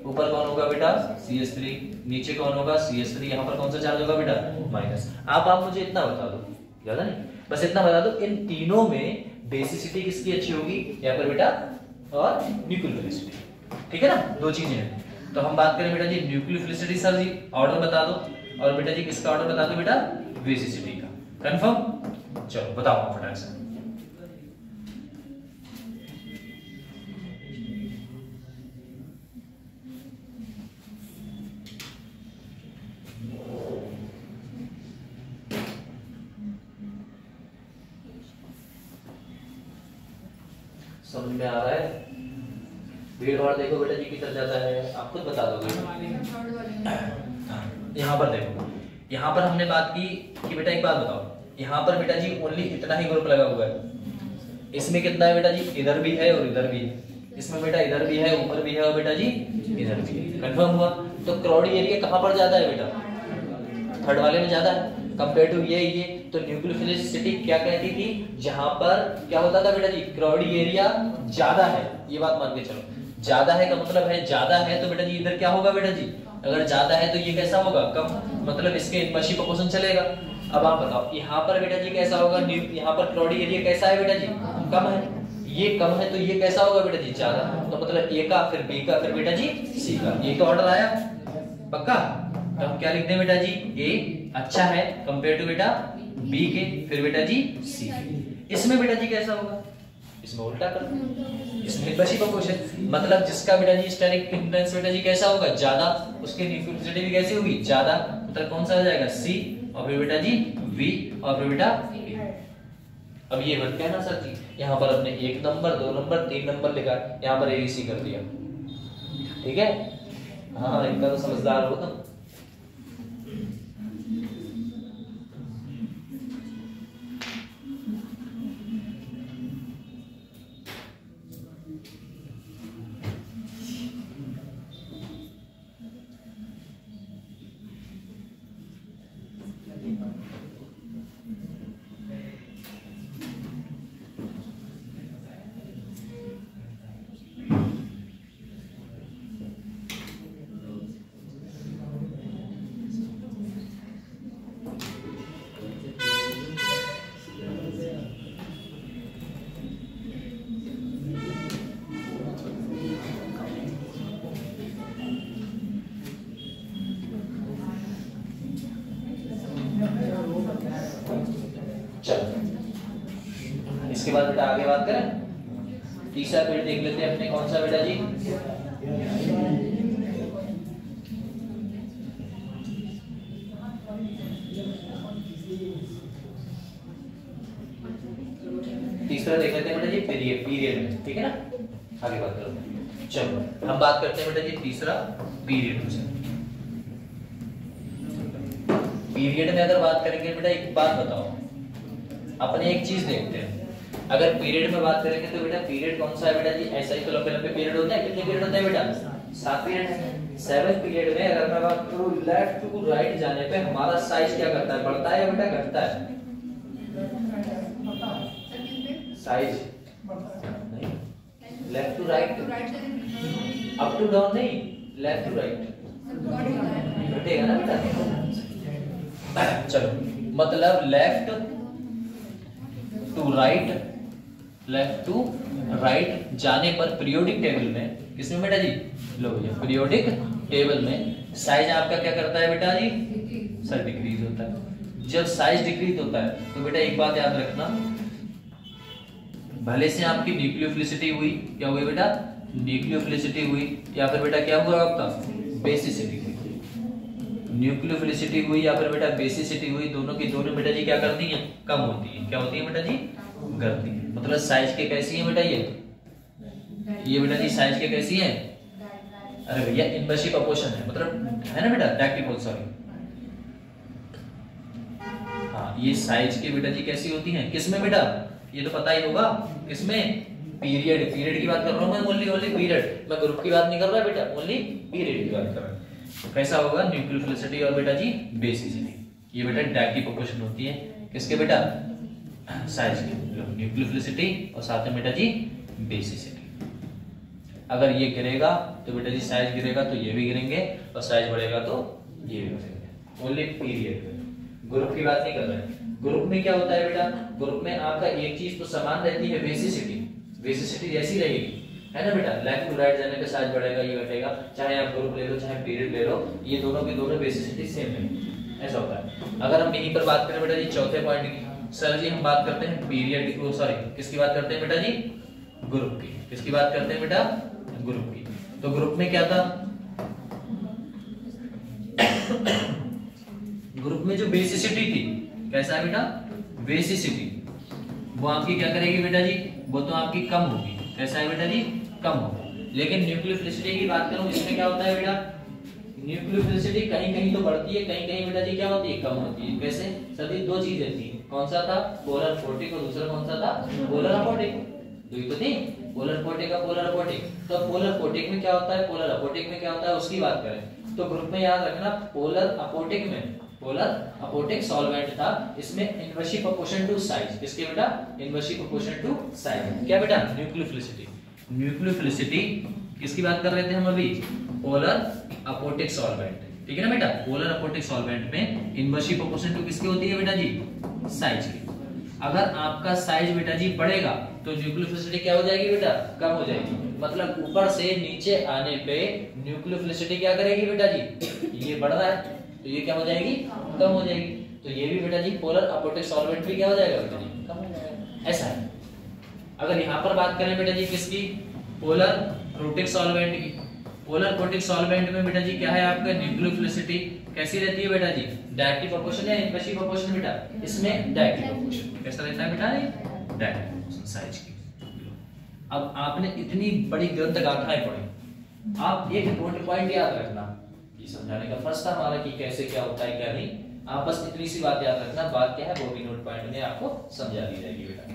Speaker 2: ऊपर कौन होगा बेटा CH3, नीचे कौन होगा CH3, यहाँ पर कौन सा चार्ज होगा बेटा, माइनस। आप मुझे इतना बता दो, ज्यादा नहीं, बस इतना बता दो, इन तीनों में बेसिसिटी किसकी अच्छी होगी, यहाँ पर बेटा और न्यूक्लियोफिलिसिटी, ठीक है ना, दो चीजें हैं। तो हम बात करें बेटा जी न्यूक्लियोफिलिसिटी, सर जी ऑर्डर बता दो, और बेटा जी किसका ऑर्डर बता दो बेटा, बेसिसिटी का। कंफर्म, चलो बताओ फटाक से। समझ में आ रहा है, भीड़ भाड़ देखो बेटा जी किधर जाता है, आप खुद बता दोगे। यहाँ पर देखो, यहाँ पर हमने बात की कि बेटा एक बात बताओ, यहाँ पर बेटा जी ओनली इतना ही ग्रुप लगा हुआ है, इसमें कितना है बेटा जी, इधर भी है और इधर भी है, इसमें बेटा इधर भी है, ऊपर भी है, और बेटा जी इधर भी है। कंफर्म हुआ। तो क्रॉडी एरिया कहाँ पर ज्यादा है बेटा, थर्ड वाले में ज्यादा है कंपेयर टू ये। तो न्यूक्लियोफिलिसिटी क्या कहती थी, जहां पर क्या होता था बेटा जी, क्रॉडी एरिया ज्यादा है, ये बात मान के चलो। ज्यादा है का मतलब है ज्यादा है, तो बेटा जी इधर क्या होगा बेटा जी, अगर ज्यादा है तो ये कैसा होगा, कम, मतलब इसके इनवर्सली प्रोपोर्शन चलेगा। अब आप बताओ यहाँ पर बेटा जी कैसा होगा, यहाँ पर क्रॉडी एरिया कैसा है बेटा जी, कम है, ये कम है, तो ये कैसा होगा बेटा जी, ज्यादा। तो मतलब ए का, फिर बी का, फिर बेटा जी सी का, ये तो ऑर्डर आया पक्का। तो हम क्या लिखते हैं बेटा जी, ए अच्छा है कंपेयर टू बेटा बी के, फिर बेटा जी सी। इसमें बेटा जी कैसा होगा, इसमें उल्टा कर दो, इसमें इनवर्सली प्रोपोर्शन, मतलब जिसका बेटा जी स्टेरिक हिंड्रेंस बेटा जी कैसा होगा, ज्यादा, उसकी न्यूक्लियोफिलिसिटी भी कैसी होगी, ज्यादा, मतलब कौन सा हो जाएगा, सी, और फिर बेटा जी वी, और फिर बेटा अब ये बन गया ना सर जी, यहाँ पर हमने 1 नंबर 2 नंबर 3 नंबर लिखा, यहाँ पर ABC कर दिया, ठीक है। हाँ इनका तो समझदार हो तुम। इसके बाद बेटा आगे बात करें, तीसरा पीरियड देख लेते हैं अपने, कौन सा बेटा जी, तीसरा देख लेते हैं बेटा जी पीरियड, ठीक है ना। आगे बात करो, चलो हम बात करते हैं बेटा जी तीसरा पीरियड से। पीरियड में अगर बात करेंगे बेटा, एक बात बताओ, अपने एक चीज देखते हैं, अगर पीरियड में बात करेंगे तो बेटा पीरियड कौन सा है बेटा जी, ऐसा ही तो लंबे लंबे पीरियड होते हैं, कितने पीरियड होते हैं बेटा, 7 पीरियड है। 7 पीरियड में अगर मैं बात करूं लेफ्ट टू राइट जाने पे हमारा साइज क्या करता है, बढ़ता है या बेटा घटता है, size left to right, up to down नहीं, लेफ्ट टू राइट घटेगा ना बेटा। चलो मतलब लेफ्ट टू राइट जाने पर पीरियोडिक टेबल में, किसमें बेटा जी, लो भैया पीरियोडिक टेबल में साइज आपका क्या करता है बेटा जी, सर डिक्रीज होता है। जब साइज डिक्रीज होता है तो बेटा एक बात याद रखना, भले से आपकी न्यूक्लियोफिलिसिटी हुई, क्या हुई बेटा, न्यूक्लियोफिलिसिटी हुई, या फिर बेटा क्या हुआ आपका, बेसिसिटी हुई। न्यूक्लियोफिलिसिटी हुई या फिर बेटा बेसिसिटी हुई, दोनों की दोनों बेटा जी क्या करती है, कम होती है। क्या होती है बेटा जी, घटती है। मतलब साइज के कैसी है बेटा ये बेटा जी साइज के कैसी है, अरे भैया इनवर्सली प्रोपोर्शन है, मतलब है ना बेटा, डायरेक्टली सॉरी, हाँ ये साइज की बेटा जी कैसी होती है, किसमें बेटा, ये तो पता ही होगा, किसमें, पीरियड की बात कर रहा हूं मैं, ओनली पीरियड, मैं ग्रुप की बात नहीं कर रहा बेटा, ओनली पीरियड की बात कर रहा हूं। कैसा होगा, न्यूक्लियोफिलिसिटी और बेटा जी बेसिसिटी, ये बेटा डायरेक्टली प्रोपोर्शन होती है, किसके बेटा, साइज की, न्यूक्लियोफिलिसिटी और साथ में बेटा जी बेसिसिटी। अगर ये गिरेगा तो बेटा जी साइज गिरेगा तो ये भी गिरेंगे, और साइज बढ़ेगा तो ये भी बढ़ेंगे। ओनली पीरियड में, ग्रुप की बात नहीं कर रहे हैं। ग्रुप में क्या होता है बेटा, ग्रुप में आपका एक चीज तो समान रहती है, बेसिसिटी जैसी रहेगी, है ना बेटा। लेफ्ट टू राइट जाने पे साइज बढ़ेगा, ये घटेगा, चाहे आप ग्रुप ले लो चाहे पीरियड ले लो, ये दोनों की दोनों बेसिसिटी सेम है, ऐसा होता है। अगर हम यहीं पर बात करें बेटा जी चौथे पॉइंट की, सर जी हम बात करते हैं पीरियड की, सॉरी किसकी बात करते हैं बेटा जी, ग्रुप की। किसकी बात करते हैं बेटा, ग्रुप की। तो ग्रुप में क्या था, ग्रुप में जो बेसिसिटी थी, कैसा है बेटा, बेसिसिटी, वो आपकी क्या करेगी बेटा जी, वो तो आपकी कम होगी, कैसा है बेटा जी, कम होगी। लेकिन न्यूक्लियोफिलिसिटी की बात करूं, इसमें क्या होता है बेटा, न्यूक्लियोफिलिसिटी कहीं कहीं तो बढ़ती है, कहीं कहीं बेटा जी क्या होती है, कम होती है। कैसे, सभी दो चीजें थी, कौन सा था, पोलर फोर्टिक, और दूसरा कौन सा था, पोलर अपोटिक, दो ही तो थी, पोलर फोर्टिक का पोलर अपोटिक। तो पोलर फोर्टिक में क्या होता है, पोलर अपोटिक में क्या होता है, उसकी बात करें तो ग्रुप में याद रखना, पोलर अपोटिक में, पोलर अपोटिक सॉल्वेंट था, इसमें इनवर्सली प्रोपोर्शन टू साइज, किसके बेटा, इनवर्सली प्रोपोर्शन टू साइज। क्या बेटा, न्यूक्लियोफिलिसिटी किसकी बात कर रहे थे हम अभी, पोलर अपोटिक सॉल्वेंट, ठीक है ना बेटा। पोलर अपोटिक सॉल्वेंट में इनवर्सली प्रोपोर्शन टू किसकी होती है बेटा जी, साइज की। अगर आपका साइज बेटा जी बढ़ेगा तो न्यूक्लियोफिलिसिटी क्या हो जाएगी बेटा, कम हो जाएगी। मतलब ऊपर से नीचे आने पे न्यूक्लियोफिलिसिटी क्या करेगी बेटा जी, ये बढ़ रहा है तो ये क्या हो जाएगी, कम हो जाएगी। तो ये भी बेटा जी पोलर अपोटिक सॉल्वेंट भी क्या हो जाएगा बेटा जी, कम हो जाएगा, ऐसा है। अगर यहाँ पर बात करें बेटा जी किसकी, पोलर प्रोटिक सॉल्वेंट की, पोलर प्रोटिक सॉल्वेंट में बेटा जी क्या है आपका, न्यूक्लियोफिलिसिटी कैसी रहती है बेटा जी, डायरेक्टली प्रोपोर्शनल या इनवर्सली प्रोपोर्शनल बेटा, इसमें डायरेक्टली प्रोपोर्शनल। कैसा रहता है बेटा, डायरेक्ट प्रोपोर्शन साइज की। अब आपने इतनी बड़ी ग्रंथ गाथाएं पढ़ी, आप एक नोट पॉइंट याद रखना, ये समझाने का फर्स्ट था हमारा कि कैसे क्या होता है क्या नहीं। आप बस इतनी सी बात याद रखना, बात क्या है वो भी नोट पॉइंट में आपको समझा दी जाएगी बेटा।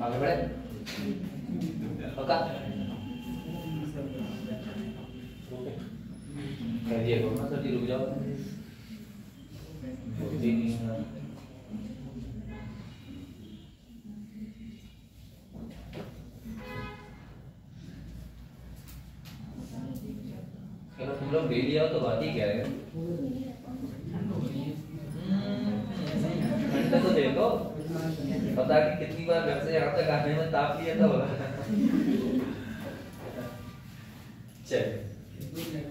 Speaker 2: आगे बढ़े, पक्का कह दिया करो ना सर, रुक जाओ। चलो तुम लोग डेली आओ तो बात ही क्या है, घंटा तो देखो, पता कि कितनी बार घर से यहाँ तक आने में ताप लिया था होगा। चलिए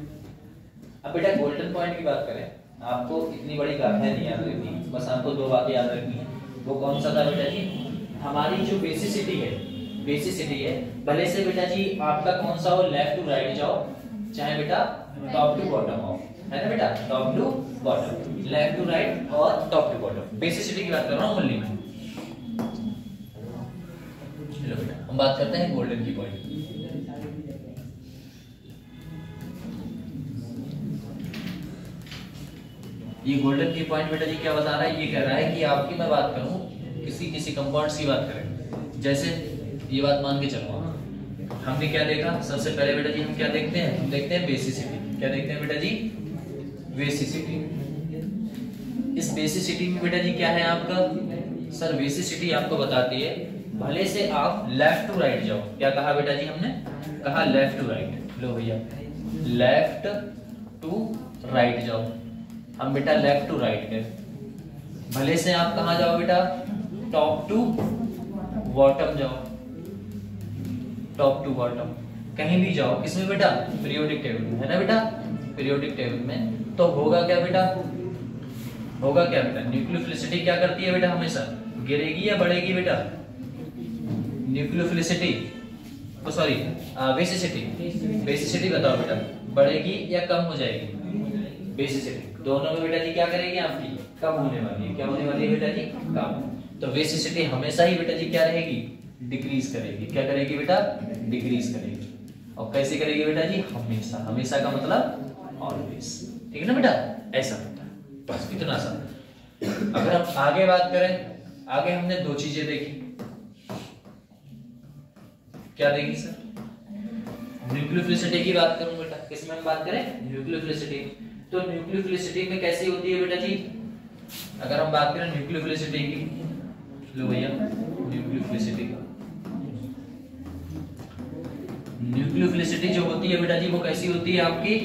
Speaker 2: अब बेटा गोल्डन पॉइंट की बात करें, आपको इतनी बड़ी गाथाएं नहीं याद रखनी, बस आपको दो बातें याद रखनी है। वो कौन सा था बेटा जी, हमारी जो बेसिसिटी है, भले से बेटा जी आपका कौन सा हो, लेफ्ट टू राइट जाओ, चाहे बेटा टॉप टू बॉटम आओ, है ना बेटा, top to bottom, left to right और टॉप टू बॉटम, बेसिसिटी की बात कर रहा हूँ ओनली मैं। चलो बेटा हम बात करते हैं गोल्डन की पॉइंट। ये गोल्डन की पॉइंट बेटा जी क्या बता रहा है, ये कह रहा है कि आपकी मैं बात करूं किसी कंपाउंड्स की बात करें, जैसे ये बात मान के चलो, हमने क्या देखा सबसे पहले बेटा जी, हम क्या देखते हैं, हम देखते हैं बेसिसिटी। क्या देखते हैं बेटा जी, बेसिसिटी। इस बेसिसिटी में बेटा जी क्या है आपका सर, बेसिसिटी आपको बताती है भले से आप लेफ्ट टू राइट जाओ। क्या कहा बेटा जी, हमने कहा लेफ्ट टू राइट, लो भैया लेफ्ट टू राइट जाओ, हम बेटा लेफ्ट टू राइट गए, भले से आप कहां जाओ बेटा, टॉप टू बॉटम जाओ, टॉप टू बॉटम कहीं भी जाओ, किसमें बेटा, पीरियोडिक टेबल में, है ना बेटा, पीरियोडिक टेबल में। तो होगा क्या बेटा, होगा क्या बेटा, न्यूक्लियोफिलिसिटी क्या करती है बेटा, हमेशा गिरेगी या बढ़ेगी बेटा, न्यूक्लियोफिलिसिटी सॉरी बेसिसिटी बताओ बेटा, बढ़ेगी या कम हो जाएगी, बेसिसिटी दोनों में बेटा जी क्या करेगी आपकी, कम होने वाली है। क्या होने वाली है बेटा जी, कम। तो बेसिसिटी हमेशा ही बेटा जी क्या रहेगी, डिक्रीज करेगी। क्या करेगी बेटा, डिक्रीज करेगी। और कैसे करेगी बेटा जी, हमेशा, हमेशा का मतलब ऑलवेज, ठीक है ना बेटा, ऐसा होता है, बस इतना सा। अगर हम आगे बात करें, आगे हमने दो चीजें देखी, क्या देखी सर, न्यूक्लियोफिलिसिटी की बात करूं बेटा, किसमें हम बात करें, न्यूक्लियोफिलिसिटी। तो न्यूक्लियोफिलिसिटी में कैसी होती है बेटा जी, अगर हम बात करें न्यूक्लियोफिलिसिटी की, लो भैया न्यूक्लियोफिलिसिटी, न्यूक्लियोफिलिसिटी जो होती है बेटा जी वो कैसी होती है आपकी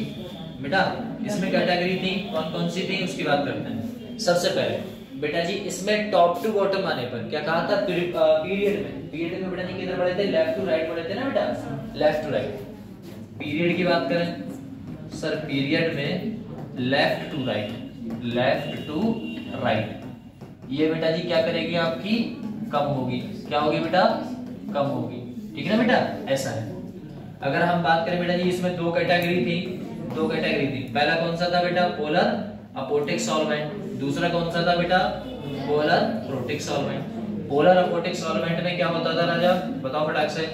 Speaker 2: बेटा, इसमें कैटेगरी थी कौन कौन सी थी उसकी बात करते हैं। सबसे पहले बेटा जी इसमें टॉप टू बॉटम आने पर क्या कहा था, पीरियड में बेटा जी किधर बढ़े थे, लेफ्ट टू राइट बढ़े थे ना बेटा, लेफ्ट टू राइट। पीरियड की बात करें सर, पीरियड में लेफ्ट टू राइट, ये बेटा जी क्या करेगी आपकी, कम होगी। क्या होगी बेटा, कम होगी, ठीक है ना बेटा, ऐसा है। अगर हम बात करें बेटा जी इसमें दो कैटेगरी थी, पहला कौन सा था बेटा, पोलर अपोटिक सॉल्वेंट, दूसरा कौन सा था बेटा, polar protic solvent. Polar aprotic solvent में क्या होता था राजा, बताओ फटाक से,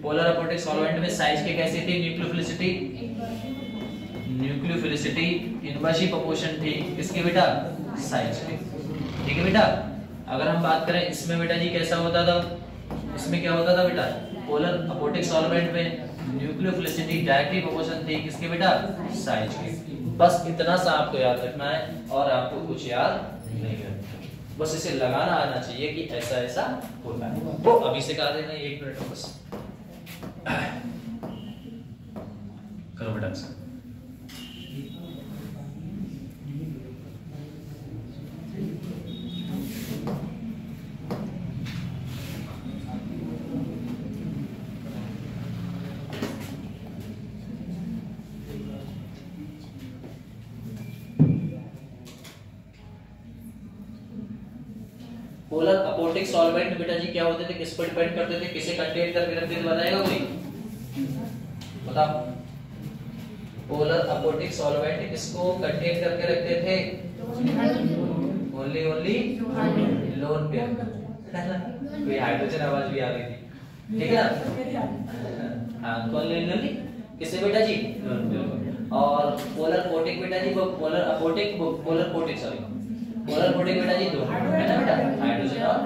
Speaker 2: पोलर अपोटिक सॉल्वेंट में साइज के कैसी थी, न्यूक्लियोफिलिसिटी इनवर्सली प्रोपोर्शन थी किसकी बेटा, साइज की, ठीक है बेटा। अगर हम बात करें इसमें बेटा जी कैसा होता था, इसमें क्या होता था बेटा, पोलर अपोटिक सॉल्वेंट में न्यूक्लियोफिलिसिटी डायरेक्टली प्रोपोर्शन थी किसके बेटा, साइज की। बस इतना सा आपको याद रखना है और आपको कुछ याद नहीं करना, बस इसे लगाना आना चाहिए कि ऐसा ऐसा होता है। वो अभी से कहा देना, 1 मिनट में बस करो बेटा से। पोलर अपोटिक सॉल्वेंट बेटा जी क्या होते थे, किस पर डिपेंड करते थे, किसे कंटेन करके रखते थे, बताएगा कोई? बताओ। पोलर अपोटिक सॉल्वेंट किसको कंटेन करके रखते थे? Only lone pair. कोई हाइड्रोजन आवाज भी आ रही थी, ठीक है ना? हाँ, कौन ओनली किसे बेटा जी? और पोलर पोटिक बेटा जी, वो polar aprotic, polar पोटिक sorry, polar पोटिक बेटा जी दो है ना बेटा, हाइड्रोजन और,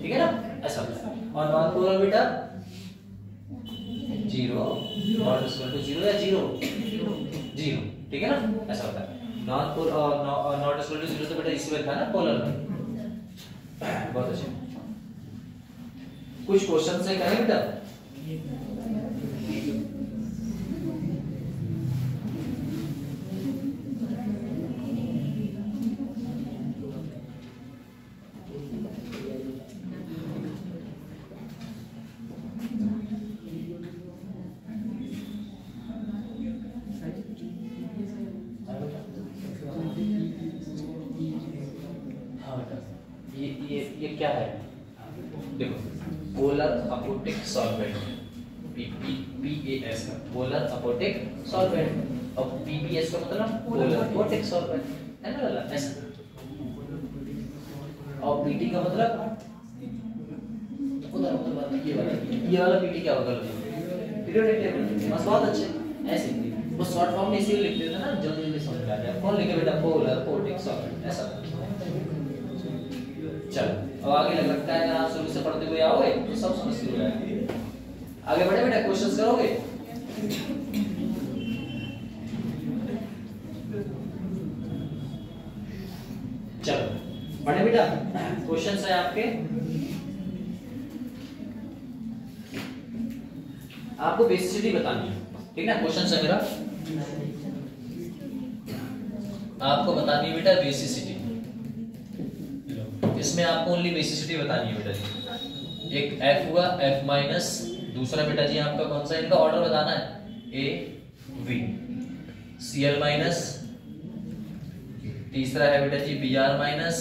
Speaker 2: ठीक है ना, ऐसा। और नॉन पोलर बेटा zero, not equal to zero या जीरो जीरो, ठीक है ना, ऐसा होता है। नॉन पोलर और नॉट इक्वल टू जीरो तो बेटा इसी में था ना पोलर में। बहुत अच्छा, कुछ क्वेश्चन से करें बेटा। ये क्या है? देखो, पोलर अपोटिक सॉल्वेंट, PAS का पोलर अपोटिक सॉल्वेंट, और PBS का मतलब पोलर अपोटिक सॉल्वेंट, है ना वाला ऐसा। और PT का मतलब उधर ये वाला PT क्या होगा? Periodic table. बस बहुत अच्छे, ऐसे वो शॉर्ट फॉर्म में इसीलिए लिख देते ना, जल्दी जल्दी समझ आ जाए। कौन लिखे बेटा? पोलर अपोटिक सॉल्वेंट, ऐसा। चलो, अब आगे लगता है अगर आप शुरू से पढ़ते हुए आओगे तो सब समझ हो जाएगा। आगे बढ़े बेटा, क्वेश्चंस करोगे? चलो बढ़े बेटा, क्वेश्चंस है आपके। आपको बेसिसिटी बतानी है, ठीक है ना? क्वेश्चन है मेरा, आपको बतानी है बेटा बेसिसिटी। इसमें आपको ओनली बेसिसिटी बतानी है बेटा जी। एक F हुआ, F माइनस, दूसरा बेटा जी आपका कौन सा, इनका ऑर्डर बताना है, A V, Cl माइनस, तीसरा है बेटा जी Br माइनस,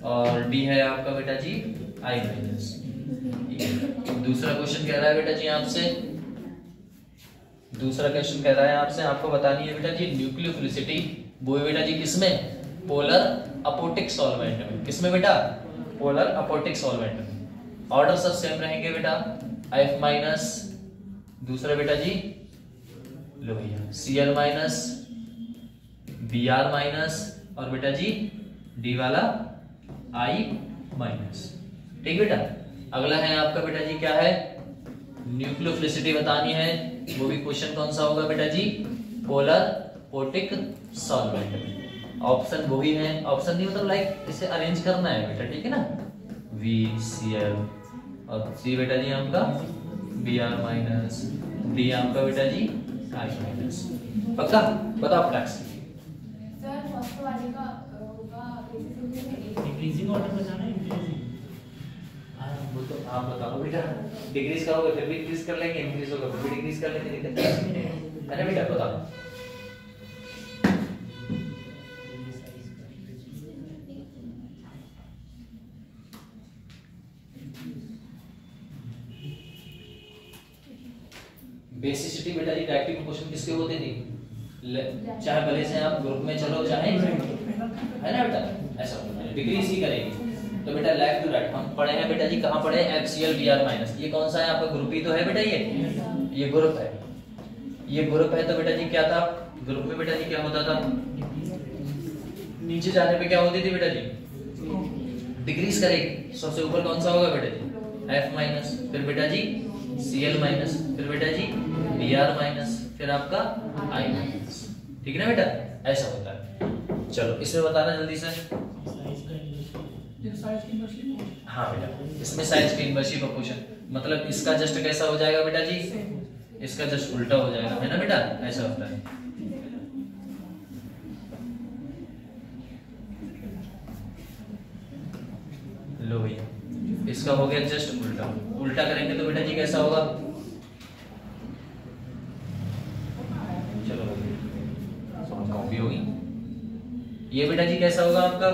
Speaker 2: और D है आपका बेटा जी I माइनस। दूसरा क्वेश्चन कह रहा है बेटा जी आपसे, दूसरा क्वेश्चन कह रहा है आपसे, आपको बतानी है बेटा जी न्यूक्लियोफिलिसिटी। वो है बेटा जी किसमें? पोलर अपोटिक सॉल्वेंट में। किसमें बेटा? पोलर अपोटिक सॉल्वेंट में। ऑर्डर सब सेम रहेंगे बेटा, F माइनस, दूसरा बेटा जी लो भैया Cl माइनस, Br माइनस, और बेटा जी D वाला I माइनस, ठीक बेटा। अगला है आपका बेटा जी क्या है? न्यूक्लियोफिलिसिटी बतानी है। वो भी क्वेश्चन कौन सा होगा बेटा जी? पोलर अपोटिक सॉल्वेंट में। ऑप्शन वही है, ऑप्शन नहीं मतलब लाइक इसे अरेंज करना है बेटा, ठीक है ना? VCl, और C बेटा जी आपका Br माइनस, D आपका बेटा जी I माइनस। पक्का? बताओ फ्लैक्स।
Speaker 3: सर फर्स्ट वाले का होगा
Speaker 4: इंक्रीजिंग ऑर्डर में जाना है, इंक्रीजिंग।
Speaker 1: वो तो आप बताओ बेटा, डिक्रीज करोगे फिर भी डिक्रीज कर लेंगे, इंक्रीज होगा फिर भी डिक्रीज कर लेंगे, दिक्कत है ना बेटा? बताओ। बेसिसिटी बेटा जी डायरेक्टिव क्वेश्चन किसके होते थे? चाहे भले से आप ग्रुप में चलो, चाहे है ना बेटा, ऐसा होता है, डिक्रीज ही करेगी। तो बेटा लेफ्ट टू राइट हम पढ़े हैं बेटा जी, कहाँ पढ़े? FCl Br minus. ये कौन सा है आपका? ग्रुप ही तो है बेटा, ये ग्रुप है, ये ग्रुप है। तो बेटा जी क्या था ग्रुप में? बेटा जी क्या होता था? नीचे जाने पे क्या होती थी बेटा जी? डिक्रीज करेगी। सबसे ऊपर कौन सा होगा बेटा जी? F माइनस, फिर बेटा जी Cl माइनस, फिर बेटा जी Br माइनस, फिर आपका I माइनस, ठीक है ना बेटा? ऐसा होता है। चलो इसमें बताना जल्दी से। हाँ बेटा, इसमें साइज की इनवर्सिटी प्रोपोर्शन, मतलब इसका जस्ट कैसा हो जाएगा बेटा जी? इसका जस्ट उल्टा हो जाएगा, है ना बेटा? ऐसा होता है। लो भैया, इसका हो गया जस्ट उल्टा। उल्टा करेंगे तो बेटा जी कैसा होगा? चलो कॉपी होगी। ये बेटा जी कैसा होगा आपका?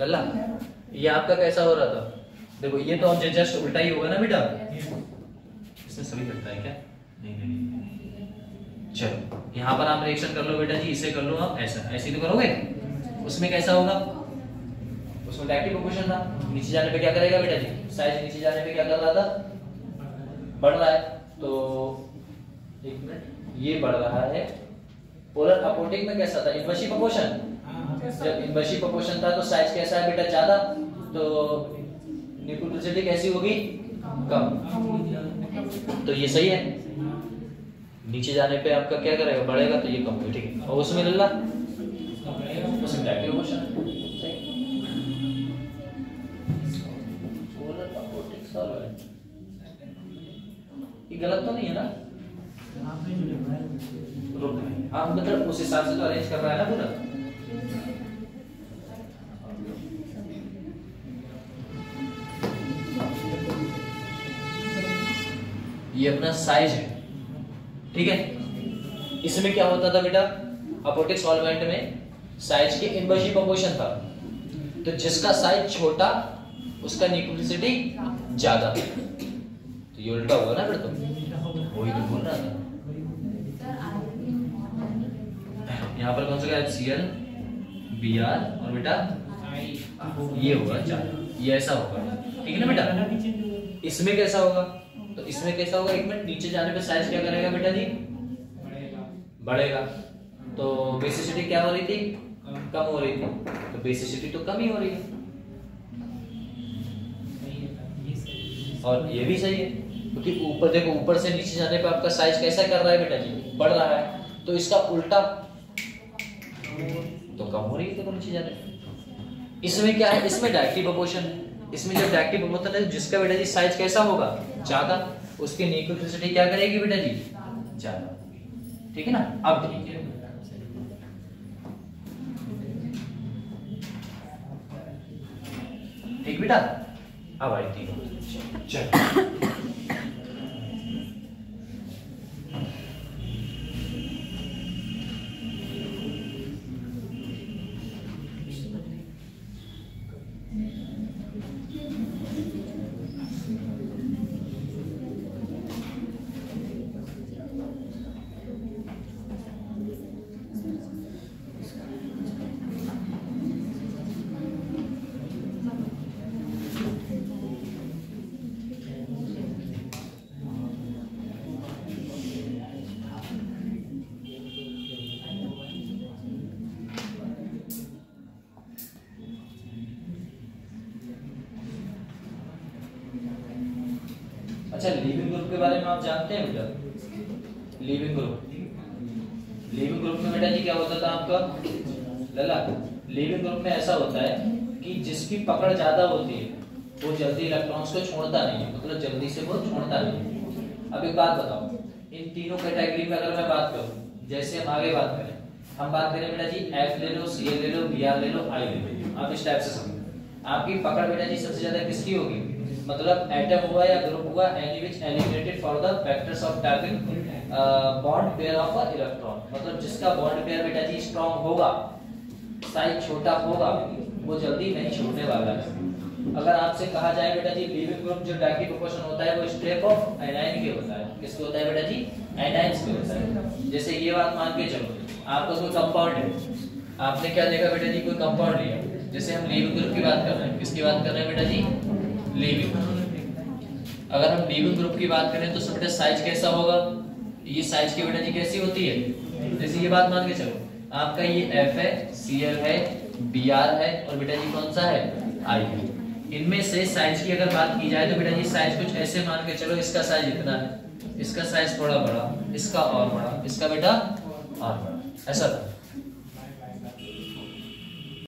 Speaker 2: लल्ला ये आपका कैसा हो रहा था? देखो ये तो अब जस्ट उल्टा ही होगा ना बेटा, इसमें सभी करता है क्या? नहीं। चलो यहाँ पर आप रिएक्शन कर लो बेटा जी, इसे कर लो आप ऐसा, ऐसे ही तो करोगे। उसमें कैसा होगा? उसमें डायरेक्टली प्रोपोर्शन था, नीचे जाने पे क्या करेगा बेटा जी? साइज नीचे जाने पे क्या कर रहा था? बढ़ रहा है। तो एक मिनट, ये बढ़ रहा है। पोलर अपोजिट में कैसा था? Inversely proportion. जब इनवर्सली प्रोपोर्शन था तो साइज कैसा है बेटा? ज्यादा। तो न्यूक्लियोसिटी कैसी होगी? कम। तो ये सही है, नीचे जाने पे आपका क्या करेगा? बढ़ेगा, तो ये कम होगा, ठीक है। और उसमें लल्ला उसमें directly proportion. Polar opposite solvent ये गलत तो नहीं है ना? हाँ मतलब उस हिसाब से तो अरेंज कर रहा है ना पूरा। ये अपना साइज है, ठीक है। इसमें क्या होता था बेटा? अपोटिक सॉल्वेंट में साइज के इनवर्सली प्रोपोर्शन था, तो जिसका साइज छोटा उसका न्यूक्लियोसिटी ज्यादा। तो ये उल्टा हुआ ना फिर, तो वही तो बोल रहा था। यहाँ पर कौन सा है? HCl, Br और बेटा ये होगा ज्यादा, ये ऐसा होगा, ठीक है ना बेटा। इसमें कैसा होगा? तो इसमें कैसा होगा? एक मिनट, नीचे जाने पे साइज क्या करेगा बेटा जी? बढ़ेगा। तो बेसिसिटी क्या हो रही थी? कम हो रही थी, तो बेसिसिटी तो कम ही हो रही है। और ये भी सही है, क्योंकि ऊपर देखो, ऊपर से नीचे जाने पे आपका साइज कैसा कर रहा है बेटा जी? बढ़ रहा है। तो इसका उल्टा तो कम हो रही है, देखो नीचे जाने पे। इसमें क्या है? इसमें डायरेक्टली प्रोपोर्शन है। इसमें जब डायरेक्टली प्रोपोर्शन है, जिसका बेटा जी साइज कैसा होगा? ज्यादा, उसकी न्यूक्लियोसिटी क्या करेगी बेटा जी? ज्यादा, ठीक है ना। अब ठीक है, ठीक बेटा। अब आई तीनों, चलो अच्छा, लीविंग ग्रुप के बारे में आप जानते हैं बेटा? लीविंग ग्रुप में बेटा जी क्या होता था आपका? लला, लीविंग ग्रुप में ऐसा होता है कि जिसकी पकड़ ज्यादा होती है वो जल्दी इलेक्ट्रॉन्स को छोड़ता नहीं है, मतलब जल्दी से वो छोड़ता नहीं है। अब एक बात बताओ, इन तीनों कैटेगरी में अगर मैं बात करूं, जैसे हम आगे बात करें, हम बात करें बेटा जी F ले लो, Cl ले लो, Br ले लो, I ले लो, आप इस टाइप से समझो। आपकी पकड़ बेटा जी सबसे ज्यादा किसकी होगी? मतलब एटम हुआ या ग्रुप हुआ, any which eliminated for the vectors of tapping bond pair of a electron, मतलब जिसका बॉन्ड पेयर बेटा जी स्ट्रांग होगा, साइज छोटा होगा, वो जल्दी नहीं छोड़ने वाला है। अगर आपसे कहा जाए बेटा जी लीविंग ग्रुप जो डायरेक्टली प्रोपोर्शन होता है वो स्टेप ऑफ एनाइन के होता है। किसके होता है बेटा जी? एनाइंस के होता है। जैसे ये बात मान के चलो, आपका कोई कंपाउंड है, आपने क्या देखा बेटा जी? कोई कंपाउंड लिया। जैसे हम लीविंग ग्रुप की बात कर रहे हैं, किसकी बात कर रहे हैं बेटा जी? लीविंग। अगर हम लीविंग ग्रुप की बात करें तो बेटा साइज कैसा होगा? ये साइज की बेटा जी कैसी होती है? जैसे ये बात मान के चलो, आपका ये F है, Cl है, Br है और बेटा जी कौन सा है? I है। इनमें से साइज की अगर बात की जाए तो बेटा जी साइज कुछ ऐसे मान के चलो, इसका साइज इतना है, इसका साइज थोड़ा बड़ा, इसका और बड़ा, इसका बेटा और बड़ा, ऐसा था।